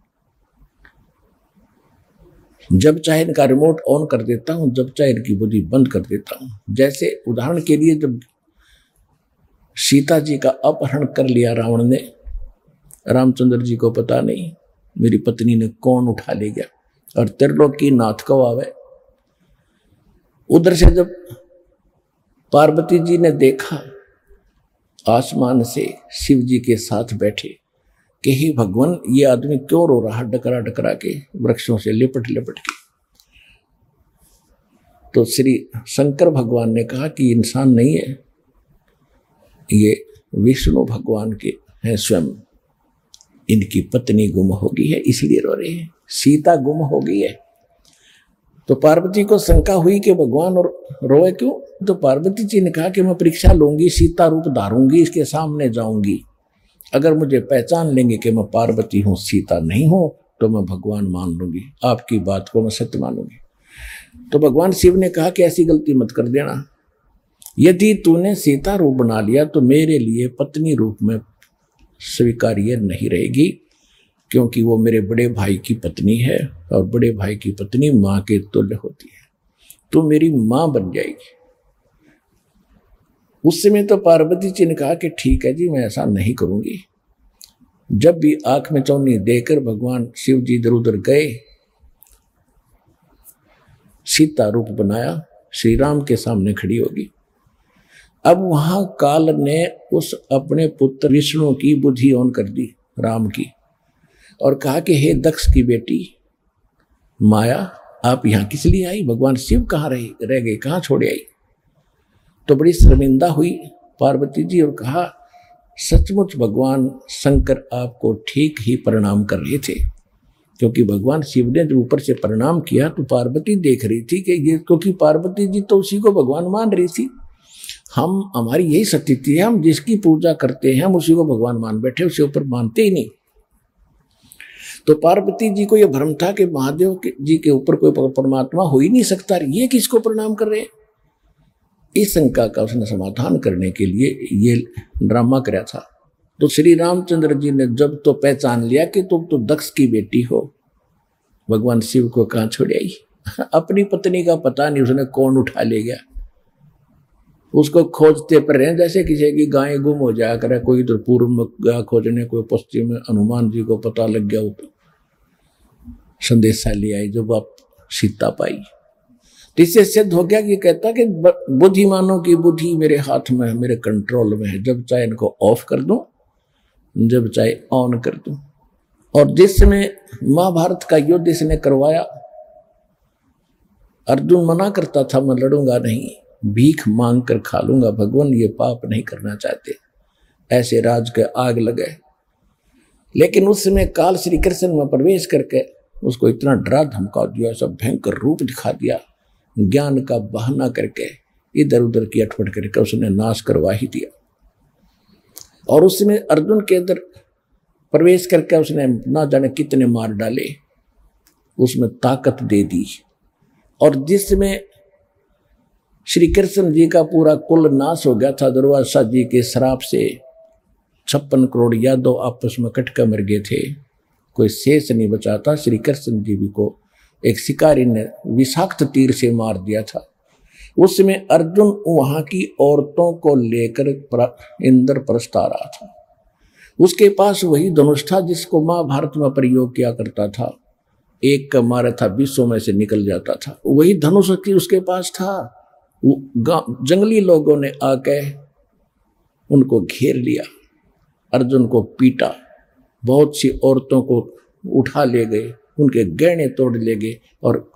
जब चाहे इनका रिमोट ऑन कर देता हूं, जब चाहे इनकी बुद्धि बंद कर देता हूं। जैसे उदाहरण के लिए जब सीता जी का अपहरण कर लिया रावण ने, रामचंद्र जी को पता नहीं मेरी पत्नी ने कौन उठा ले गया, और त्रिलोकी नाथ को आवे। उधर से जब पार्वती जी ने देखा आसमान से शिव जी के साथ बैठे कि हे भगवान ये आदमी क्यों रो रहा, डकरा डकरा के वृक्षों से लिपट लिपट के, तो श्री शंकर भगवान ने कहा कि इंसान नहीं है, ये विष्णु भगवान के हैं स्वयं, इनकी पत्नी गुम हो गई है इसलिए रो रहे हैं, सीता गुम हो गई है। तो पार्वती को शंका हुई कि भगवान और रोए क्यों, तो पार्वती जी ने कहा कि मैं परीक्षा लूंगी, सीता रूप धारूंगी, इसके सामने जाऊंगी, अगर मुझे पहचान लेंगे कि मैं पार्वती हूं सीता नहीं हूं तो मैं भगवान मान लूंगी, आपकी बात को मैं सत्य मानूंगी। तो भगवान शिव ने कहा कि ऐसी गलती मत कर देना, यदि तूने सीता रूप बना लिया तो मेरे लिए पत्नी रूप में स्वीकार्य नहीं रहेगी, क्योंकि वो मेरे बड़े भाई की पत्नी है और बड़े भाई की पत्नी मां के तुल्य होती है, तो मेरी मां बन जाएगी। उस समय तो पार्वती जी ने कहा कि ठीक है जी मैं ऐसा नहीं करूंगी। जब भी आंख में चौनी देकर भगवान शिव जी इधर उधर गए, सीता रूप बनाया, श्री राम के सामने खड़ी होगी। अब वहां काल ने उस अपने पुत्र विष्णु की बुद्धि ऑन कर दी राम की, और कहा कि हे दक्ष की बेटी माया, आप यहां किस लिए आई? भगवान शिव कहाँ रह गए, कहाँ छोड़े आई? तो बड़ी शर्मिंदा हुई पार्वती जी और कहा सचमुच भगवान शंकर आपको ठीक ही प्रणाम कर रहे थे, क्योंकि भगवान शिव ने जब ऊपर से प्रणाम किया तो पार्वती देख रही थी कि ये, क्योंकि पार्वती जी तो उसी को भगवान मान रही थी। हमारी यही स्थिति है, हम जिसकी पूजा करते हैं हम उसी को भगवान मान बैठे, उसके ऊपर मानते ही नहीं। तो पार्वती जी को यह भ्रम था कि महादेव जी के ऊपर कोई परमात्मा हो ही नहीं सकता, ये किसको प्रणाम कर रहे हैं। इस शंका का उसने समाधान करने के लिए ये ड्रामा कराया था। तो श्री रामचंद्र जी ने जब तो पहचान लिया कि तुम तो दक्ष की बेटी हो, भगवान शिव को कहां छोड़ आई। अपनी पत्नी का पता नहीं उसने कौन उठा ले गया, उसको खोजते पर रहे जैसे किसी की गाय गुम हो जाया करे, कोई तो पूर्व में गया खोजने, कोई पश्चिम में, हनुमान जी को पता लग गया तो संदेशा ले आई, जब आप सीता पाई। तो इससे सिद्ध हो गया कि कहता कि बुद्धिमानों की बुद्धि मेरे हाथ में है, मेरे कंट्रोल में है, जब चाहे इनको ऑफ कर दूं, जब चाहे ऑन कर दूं। और जिस समय महाभारत का युद्ध इसने करवाया, अर्जुन मना करता था मैं लड़ूंगा नहीं, भीख मांग कर खा लूंगा, भगवान ये पाप नहीं करना चाहते, ऐसे राज के आग लगे। लेकिन उस समय काल श्री कृष्ण में प्रवेश करके उसको इतना डरा धमका दिया, सब भयंकर रूप दिखा दिया, ज्ञान का बहाना करके इधर उधर की अटपट करके उसने नाश करवा ही दिया। और उसमें अर्जुन के अंदर प्रवेश करके उसने ना जाने कितने मार डाले, उसमें ताकत दे दी। और जिसमें श्री कृष्ण जी का पूरा कुल नाश हो गया था, दुर्वासा जी के श्राप से 56 करोड़ यादव आपस में कट कर मर गए थे, कोई शेष नहीं बचा था। श्री कृष्ण जी भी को एक शिकारी ने विषाक्त तीर से मार दिया था। उसमें अर्जुन वहां की औरतों को लेकर इंद्रप्रस्थ आ रहा था। उसके पास वही धनुष था जिसको महाभारत में प्रयोग किया करता था, एक का मारा था 20 में से निकल जाता था, वही धनुष उसके पास था। जंगली लोगों ने आके उनको घेर लिया, अर्जुन को पीटा, बहुत सी औरतों को उठा ले गए, उनके गहने तोड़ ले गए, और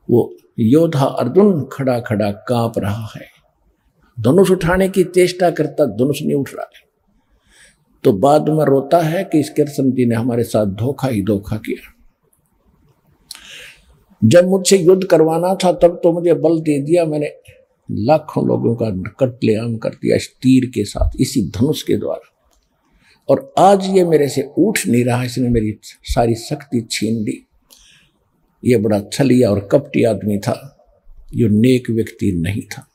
वो योद्धा अर्जुन खड़ा खड़ा कांप रहा है, धनुष उठाने की चेष्टा करता, धनुष नहीं उठ रहा है। तो बाद में रोता है कि इस कृष्ण जी ने हमारे साथ धोखा ही धोखा किया। जब मुझसे युद्ध करवाना था तब तो मुझे बल दे दिया, मैंने लाखों लोगों का कत्लेआम कर दिया इस तीर के साथ, इसी धनुष के द्वारा। और आज ये मेरे से उठ नहीं रहा, इसने मेरी सारी शक्ति छीन ली। ये बड़ा छलिया और कपटी आदमी था, ये नेक व्यक्ति नहीं था।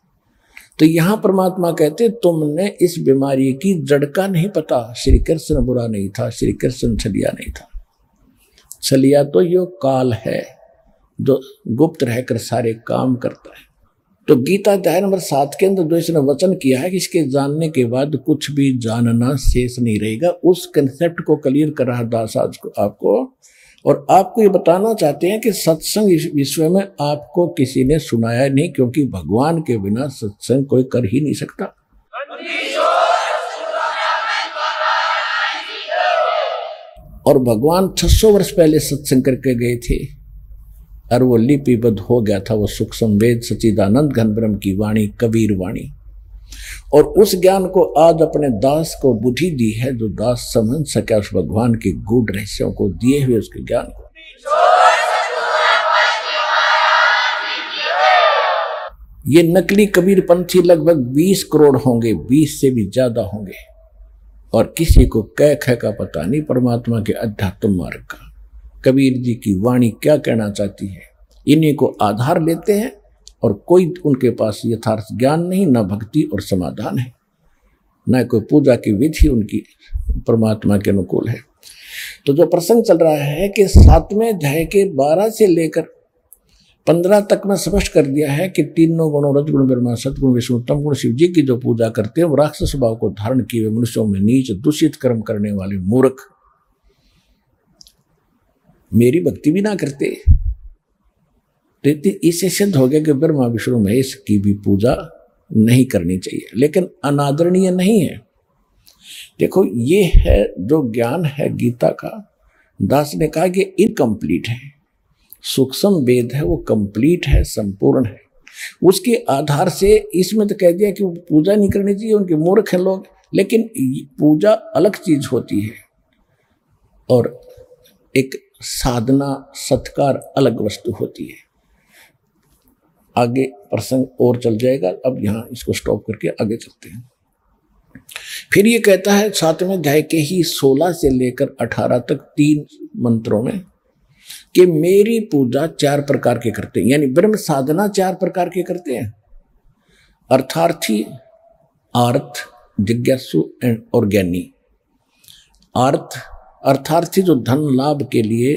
तो यहां परमात्मा कहते तुमने इस बीमारी की जड़ का नहीं पता। श्री कृष्ण बुरा नहीं था, श्री कृष्ण छलिया नहीं था। छलिया तो यो काल है जो गुप्त रहकर सारे काम करता है। तो गीता अध्याय नंबर 7 के अंदर जो इसने वचन किया है कि इसके जानने के बाद कुछ भी जानना शेष नहीं रहेगा, उस कंसेप्ट को क्लियर कर रहा दास आज को आपको। और आपको ये बताना चाहते हैं कि सत्संग इस विश्व में आपको किसी ने सुनाया नहीं, क्योंकि भगवान के बिना सत्संग कोई कर ही नहीं सकता। और भगवान 600 वर्ष पहले सत्संग करके गए थे और वो लिपिबद्ध हो गया था, वो सूक्ष्म वेद सच्चिदानंद घन ब्रह्म की वाणी, कबीर वाणी। और उस ज्ञान को आज अपने दास को बुद्धि दी है, जो दास समझ सके उस भगवान के गूढ़ रहस्यों को दिए हुए उसके ज्ञान को। ये नकली कबीर पंथी लगभग 20 करोड़ होंगे, 20 से भी ज्यादा होंगे, और किसी को कह का पता नहीं परमात्मा के अध्यात्म मार्ग का। कबीर जी की वाणी क्या कहना चाहती है, इन्हीं को आधार लेते हैं, और कोई उनके पास यथार्थ ज्ञान नहीं, न भक्ति और समाधान है, न कोई पूजा की विधि उनकी परमात्मा के अनुकूल है। तो जो प्रसंग चल रहा है कि 7वें अध्याय के 12 से लेकर 15 तक में स्पष्ट कर दिया है कि तीनों गुणों रजगुण ब्रह्मा सतगुण विष्णु तम गुण शिव जी की जो पूजा करते हैं वो राक्षस भाव को धारण किए हुए मनुष्यों में नीच दूषित कर्म करने वाले मूर्ख मेरी भक्ति भी ना करते, तो इससे सिद्ध हो गया कि ब्रह्मा विष्णु महेश की भी पूजा नहीं करनी चाहिए, लेकिन अनादरणीय नहीं है। देखो ये है जो ज्ञान है गीता का, दास ने कहा कि इनकम्प्लीट है, सूक्ष्म वेद है वो कंप्लीट है, संपूर्ण है। उसके आधार से इसमें तो कह दिया कि पूजा नहीं करनी चाहिए, उनके मूर्ख हैं लोग, लेकिन पूजा अलग चीज होती है और एक साधना सत्कार अलग वस्तु होती है। आगे प्रसंग और चल जाएगा, अब यहां इसको स्टॉप करके आगे चलते हैं। फिर ये कहता है 7वें अध्याय के ही 16 से लेकर 18 तक 3 मंत्रों में कि मेरी पूजा 4 प्रकार के करते हैं, यानी ब्रह्म साधना 4 प्रकार के करते हैं। अर्थार्थी, आर्थ, जिज्ञासु और ज्ञानी। अर्थार्थी जो धन लाभ के लिए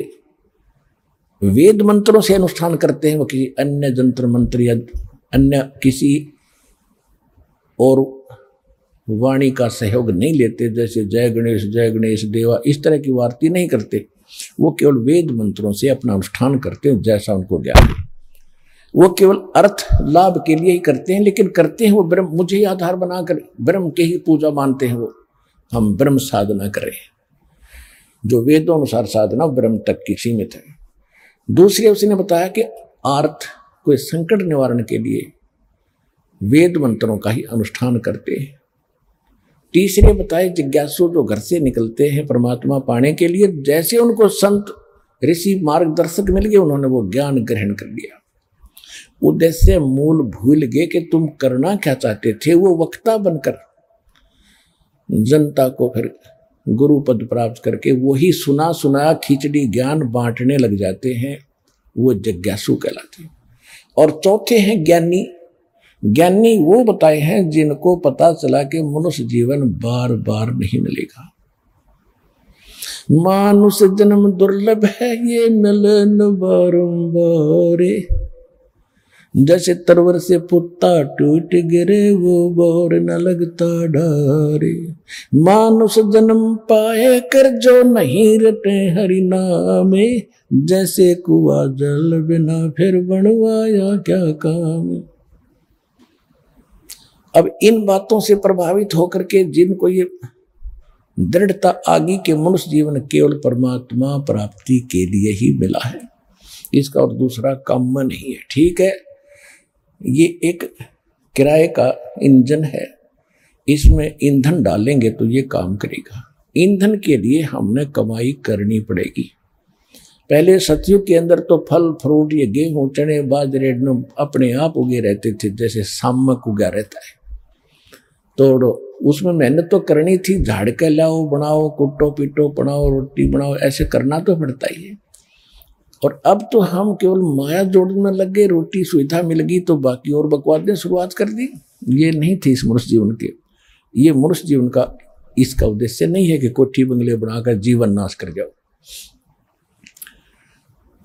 वेद मंत्रों से अनुष्ठान करते हैं, वो किसी अन्य जंत्र मंत्र या अन्य किसी और वाणी का सहयोग नहीं लेते, जैसे जय गणेश देवा इस तरह की वार्ती नहीं करते। वो केवल वेद मंत्रों से अपना अनुष्ठान करते हैं जैसा उनको ज्ञान है। वो केवल अर्थ लाभ के लिए ही करते हैं, लेकिन करते हैं वो ब्रह्म, मुझे ही आधार बनाकर ब्रह्म के ही पूजा मानते हैं। वो हम ब्रह्म साधना करें, जो वेदों अनुसार साधना ब्रह्म तक की सीमित है। दूसरे उसने बताया कि आर्थ कोई संकट निवारण के लिए वेद मंत्रों का ही अनुष्ठान करते हैं। तीसरे बताए जिज्ञासु जो घर से निकलते हैं परमात्मा पाने के लिए, जैसे उनको संत ऋषि मार्गदर्शक मिल गए उन्होंने वो ज्ञान ग्रहण कर लिया, उद्देश्य मूल भूल गए कि तुम करना क्या चाहते थे। वो वक्ता बनकर जनता को फिर गुरु पद प्राप्त करके वही सुना सुनाया खिचड़ी ज्ञान बांटने लग जाते हैं, वो जिज्ञासु कहलाते हैं। और चौथे हैं ज्ञानी। ज्ञानी वो बताए हैं जिनको पता चला कि मनुष्य जीवन बार बार नहीं मिलेगा, मानुष जन्म दुर्लभ है ये मिलन बारंबार, जैसे तरवर से पुत्ता टूट गिरे वो बोर न लगता डारे, मानुष जन्म पाए कर जो नहीं रटे हरि नामे, जैसे कुआ जल बिना फिर बनवाया क्या काम। अब इन बातों से प्रभावित होकर के जिनको ये दृढ़ता आगी के मनुष्य जीवन केवल परमात्मा प्राप्ति के लिए ही मिला है, इसका और दूसरा काम नहीं है। ठीक है, ये एक किराए का इंजन है, इसमें ईंधन डालेंगे तो ये काम करेगा। ईंधन के लिए हमने कमाई करनी पड़ेगी। पहले सतयुग के अंदर तो फल फ्रूट ये गेहूं चने बाजरे अपने आप उगे रहते थे, जैसे सामक उगा रहता है। तो उसमें मेहनत तो करनी थी, झाड़ के लाओ बनाओ कुटो पीटो बनाओ रोटी बनाओ, ऐसे करना तो पड़ता ही है। और अब तो हम केवल माया जोड़ने में लग गए, रोटी सुविधा मिल गई तो बाकी और बकवादें शुरुआत कर दी। ये नहीं थी इस मनुष्य जीवन के। ये मनुष्य जीवन का इसका उद्देश्य नहीं है कि कोठी बंगले बनाकर जीवन नाश कर जाओ।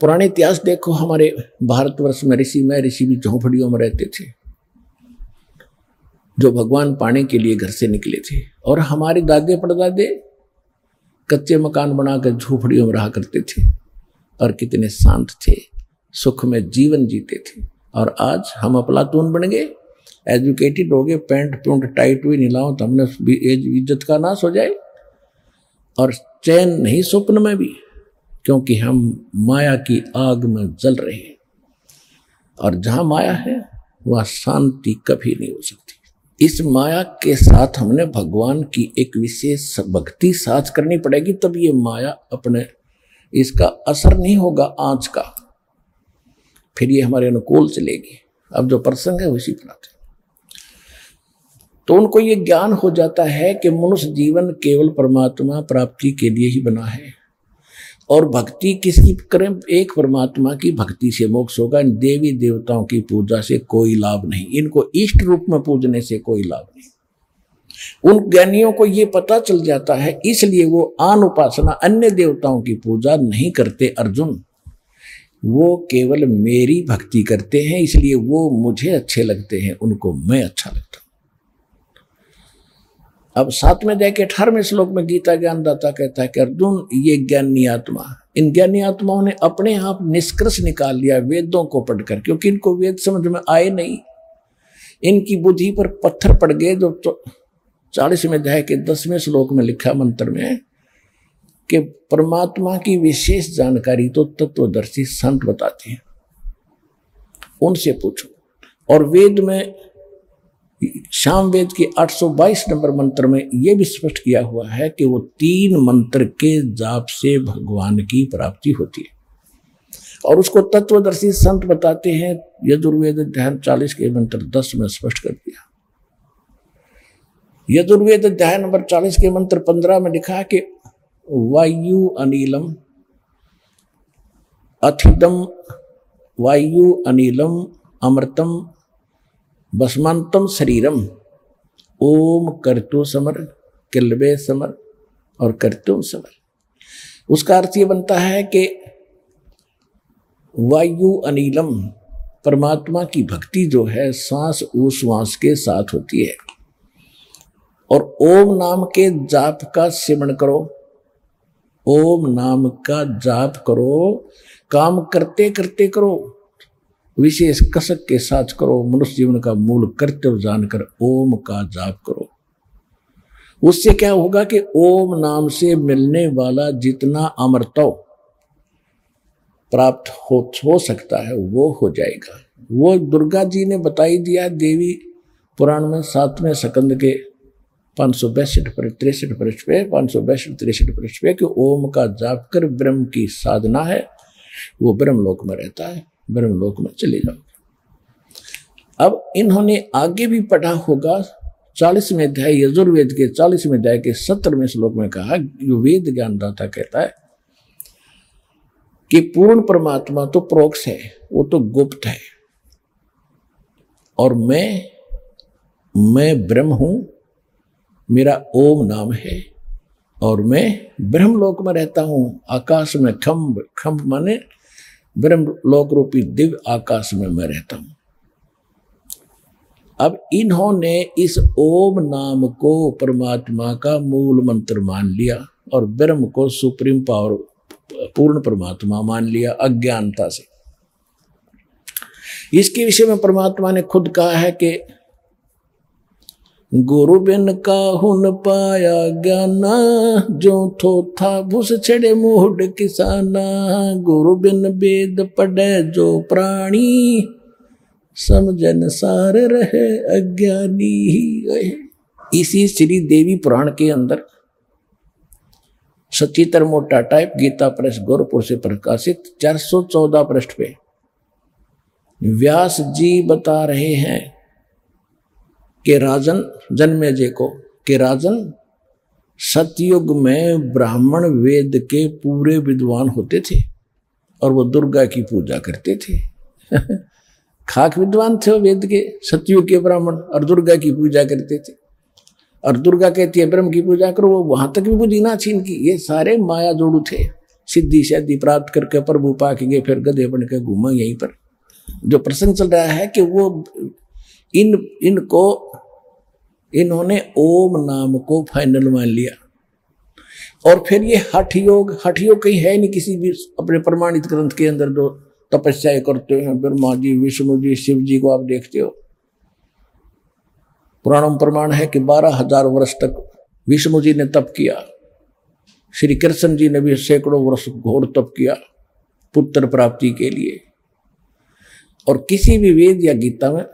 पुराने इतिहास देखो, हमारे भारतवर्ष में ऋषि भी झोंपड़ियों में रहते थे, जो भगवान पाने के लिए घर से निकले थे। और हमारे दादे परदादे कच्चे मकान बनाकर झोपड़ियों में रहा करते थे और कितने शांत थे, सुख में जीवन जीते थे। और आज हम अफलातून बन गए, एजुकेटेड हो गए, पैंट पूंट टाइट हुई नहीं लाओ तो हमने इज्जत का नाश हो जाए। और चैन नहीं स्वप्न में भी, क्योंकि हम माया की आग में जल रहे हैं। और जहां माया है वहां शांति कभी नहीं हो सकती। इस माया के साथ हमने भगवान की एक विशेष भक्ति साथ करनी पड़ेगी, तब ये माया अपने इसका असर नहीं होगा आंच का, फिर ये हमारे अनुकूल चलेगी। अब जो प्रसंग है उसी पर आते, तो उनको ये ज्ञान हो जाता है कि मनुष्य जीवन केवल परमात्मा प्राप्ति के लिए ही बना है। और भक्ति किसकी करें? एक परमात्मा की भक्ति से मोक्ष होगा। इन देवी देवताओं की पूजा से कोई लाभ नहीं, इनको इष्ट रूप में पूजने से कोई लाभ नहीं। उन ज्ञानियों को ये पता चल जाता है, इसलिए वो आन उपासना अन्य देवताओं की पूजा नहीं करते अर्जुन। वो केवल मेरी भक्ति करते हैं, इसलिए वो मुझे अच्छे लगते हैं, उनको मैं अच्छा लगता हूं। अब 7वें अध्याय के 18वें श्लोक में गीता ज्ञानदाता कहता है कि अर्जुन, ये ज्ञानी आत्मा, इन ज्ञानी आत्माओं ने अपने आप निष्कर्ष निकाल लिया वेदों को पढ़कर, क्योंकि इनको वेद समझ में आए नहीं, इनकी बुद्धि पर पत्थर पड़ गए। जो 40वें अध्याय के 10वें श्लोक में लिखा मंत्र में कि परमात्मा की विशेष जानकारी तो तत्वदर्शी संत बताते हैं, उनसे पूछो। और वेद में शाम वेद के 822 नंबर मंत्र में यह भी स्पष्ट किया हुआ है कि वो 3 मंत्र के जाप से भगवान की प्राप्ति होती है, और उसको तत्वदर्शी संत बताते हैं। यजुर्वेद अध्याय 40 के मंत्र 10 में स्पष्ट कर दिया। यजुर्वेद अध्याय नंबर 40 के मंत्र 15 में लिखा कि वायु अनिलम अथिदम वायु अनिलम अमृतम भस्मांतम शरीरम ओम कर्तु समर किल्बे समर और कर्तुम समर। उसका अर्थ ये बनता है कि वायु अनिलम, परमात्मा की भक्ति जो है सांस उश्वास के साथ होती है, और ओम नाम के जाप का सिमरण करो, ओम नाम का जाप करो, काम करते करते करो, विशेष कसक के साथ करो, मनुष्य जीवन का मूल कर्तव्य जानकर ओम का जाप करो। उससे क्या होगा कि ओम नाम से मिलने वाला जितना अमृतव प्राप्त हो सकता है वो हो जाएगा। वो दुर्गा जी ने बताई दिया देवी पुराण में 7वें स्कंद के 562 पर 63 पृष्ठ पे 562-63 पृष्ठ पे कि ओम का जाप कर ब्रह्म की साधना है, वो ब्रह्मलोक में रहता है, ब्रह्मलोक में चले जाओगे। अब इन्होंने आगे भी पढ़ा होगा 40वें अध्याय यजुर्वेद के 40वें अध्याय के 17वें श्लोक में कहा, जो वेद ज्ञानदाता कहता है कि पूर्ण परमात्मा तो प्रोक्ष है, वो तो गुप्त है, और मैं ब्रह्म हूं, मेरा ओम नाम है, और मैं ब्रह्मलोक में रहता हूं। आकाश में खम्भ माने ब्रह्मलोक रूपी दिव्य आकाश में मैं रहता हूं। अब इन्होंने इस ओम नाम को परमात्मा का मूल मंत्र मान लिया और ब्रह्म को सुप्रीम पावर पूर्ण परमात्मा मान लिया अज्ञानता से। इसके विषय में परमात्मा ने खुद कहा है कि गुरु बिन काहू न पाया ज्ञाना, जो थो था भूस छड़े मूढ़ किसाना। गुरु बिन वेद पढ़े जो प्राणी, समझन सार रहे अज्ञानी ही। इसी श्री देवी पुराण के अंदर सचित्र मोटा टाइप गीता प्रेस गोरखपुर से प्रकाशित 414 पृष्ठ पे व्यास जी बता रहे हैं कि राजन जन्मेजय को कि राजन सतयुग में ब्राह्मण वेद के पूरे विद्वान होते थे और वो दुर्गा की पूजा करते थे। खाक विद्वान थे वो वेद के, सतयुग के ब्राह्मण, और दुर्गा की पूजा करते थे। और दुर्गा कहती है ब्रह्म की पूजा करो, वो वहां तक भी बुद्धि ना छीन की। ये सारे माया जोड़ू थे, सिद्धि शादी प्राप्त करके प्रभु पाक गए, फिर गधे बन के घूमा यहीं पर। जो प्रसंग चल रहा है कि वो इन्होंने ओम नाम को फाइनल मान लिया। और फिर ये हठ योग कहीं है नहीं किसी भी अपने प्रमाणित ग्रंथ के अंदर। जो तपस्या करते हैं ब्रह्मा जी, विष्णु जी, शिव जी को आप देखते हो, पुराणों में प्रमाण है कि 12,000 वर्ष तक विष्णु जी ने तप किया। श्री कृष्ण जी ने भी सैकड़ों वर्ष घोर तप किया पुत्र प्राप्ति के लिए। और किसी भी वेद या गीता में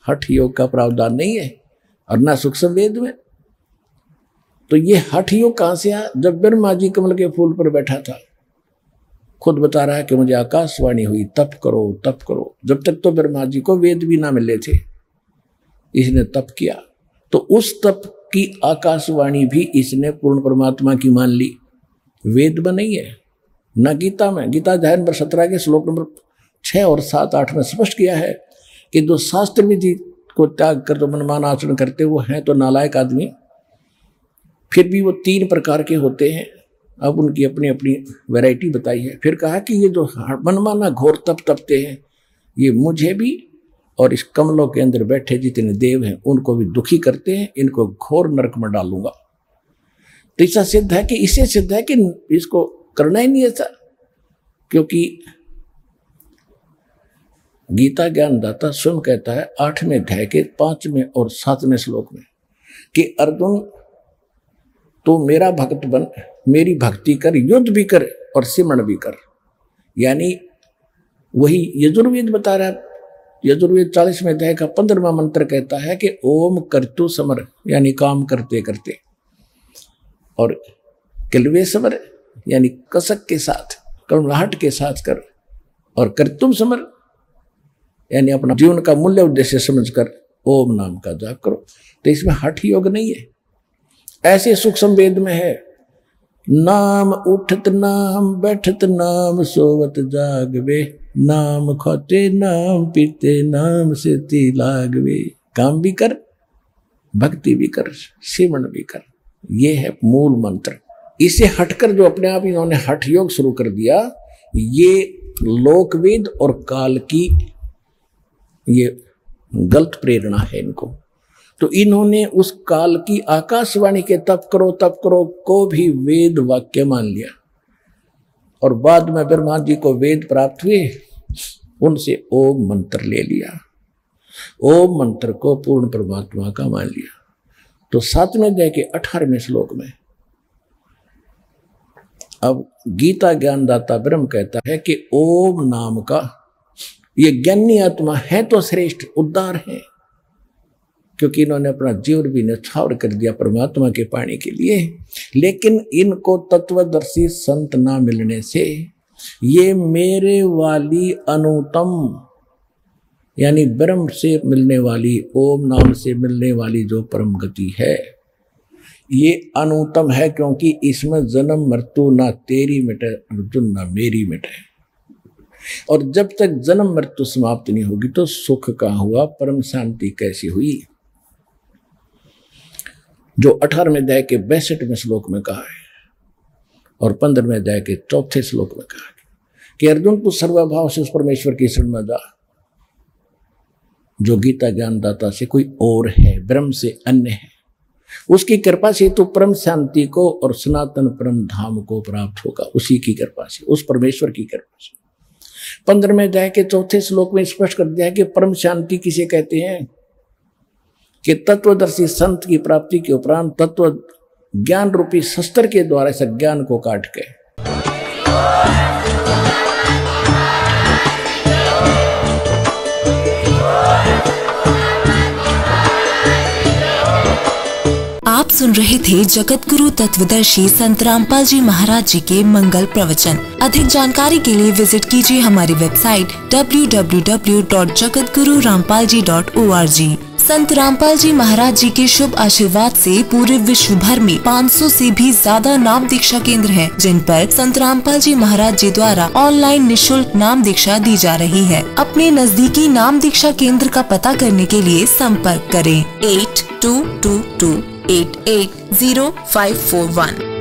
हठ योग का प्रावधान नहीं है, और ना सूक्ष्म वेद में। तो ये हठ योग कहां से आया? जब ब्रह्मा जी कमल के फूल पर बैठा था, खुद बता रहा है कि मुझे आकाशवाणी हुई तप करो तप करो। जब तक तो ब्रह्मा जी को वेद भी ना मिले थे, इसने तप किया। तो उस तप की आकाशवाणी भी इसने पूर्ण परमात्मा की मान ली, वेद में नहीं है ना गीता में। गीता अध्याय नंबर 17 के श्लोक नंबर 6 और 7, 8 में स्पष्ट किया है कि जो शास्त्र विधि को त्याग कर तो मनमाना आचरण करते वो हैं तो नालायक आदमी। फिर भी वो 3 प्रकार के होते हैं। अब उनकी अपनी अपनी वैरायटी बताई है। फिर कहा कि ये जो मनमाना घोर तप तपते हैं, ये मुझे भी और इस कमलों के अंदर बैठे जितने देव हैं उनको भी दुखी करते हैं, इनको घोर नरक में डालूंगा। तो इससे सिद्ध है कि इसको करना ही नहीं ऐसा, क्योंकि गीता ज्ञानदाता स्वयं कहता है 8वें अध्याय के 5वें और 7वें श्लोक में कि अर्जुन तू मेरा भक्त बन, मेरी भक्ति कर, युद्ध भी कर और सिमरण भी कर। यानी वही यजुर्वेद बता रहा है। यजुर्वेद 40वें अध्याय का 15वां मंत्र कहता है कि ओम कर्तु समर, यानी काम करते करते, और किलवे समर यानी कसक के साथ, करुणाहट के साथ कर, और कर्तुम समर यानी अपना जीवन का मूल्य उद्देश्य समझकर ओम नाम का जाप करो। तो इसमें हठ योग नहीं है, ऐसे सूक्ष्म वेद में है, नाम उठत नाम बैठत नाम सोवत जागवे, नाम खाते नाम पीते नाम से ती लागवे। काम भी कर, भक्ति भी कर, सिमरण भी कर, ये है मूल मंत्र। इसे हटकर जो अपने आप इन्होंने हठ योग शुरू कर दिया, ये लोकवेद और काल की ये गलत प्रेरणा है इनको। तो इन्होंने उस काल की आकाशवाणी के तप करो को भी वेद वाक्य मान लिया, और बाद में ब्रह्मा जी को वेद प्राप्त हुए, उनसे ओम मंत्र ले लिया, ओम मंत्र को पूर्ण परमात्मा का मान लिया। तो 7वें अध्याय के 18वें श्लोक में अब गीता ज्ञानदाता ब्रह्म कहता है कि ओम नाम का ये ज्ञानी आत्मा है तो श्रेष्ठ उद्धार है, क्योंकि इन्होंने अपना जीवन भी न्यौछावर कर दिया परमात्मा के पाने के लिए। लेकिन इनको तत्वदर्शी संत ना मिलने से ये मेरे वाली अनुतम यानी ब्रह्म से मिलने वाली, ओम नाम से मिलने वाली जो परम गति है, ये अनुतम है, क्योंकि इसमें जन्म मृत्यु ना तेरी मिटे अर्जुन ना मेरी मिटे। और जब तक जन्म मृत्यु समाप्त नहीं होगी तो सुख कहाँ हुआ, परम शांति कैसी हुई। जो 18वें अध्याय के 62वें श्लोक में कहा है और 15वें अध्याय के 4थे श्लोक में कहा कि अर्जुन तू सर्वभाव से उस परमेश्वर की शरण में जा जो गीता ज्ञानदाता से कोई और है, ब्रह्म से अन्य है। उसकी कृपा से तो परम शांति को और सनातन परम धाम को प्राप्त होगा, उसी की कृपा से, उस परमेश्वर की कृपा से। 15वें अध्याय के 4थे श्लोक में स्पष्ट कर दिया है कि परम शांति किसे कहते हैं कि तत्वदर्शी संत की प्राप्ति के उपरांत तत्व ज्ञान रूपी शस्त्र के द्वारा इस ज्ञान को काट के
आप सुन रहे थे जगत गुरु तत्वदर्शी संत रामपाल जी महाराज जी के मंगल प्रवचन। अधिक जानकारी के लिए विजिट कीजिए हमारी वेबसाइट www.jagatgururampalji.org। संत रामपाल जी महाराज जी के शुभ आशीर्वाद से पूरे विश्व भर में 500 से भी ज्यादा नाम दीक्षा केंद्र हैं, जिन पर संत रामपाल जी महाराज जी द्वारा ऑनलाइन निशुल्क नाम दीक्षा दी जा रही है। अपने नजदीकी नाम दीक्षा केंद्र का पता करने के लिए संपर्क करें 8222880541।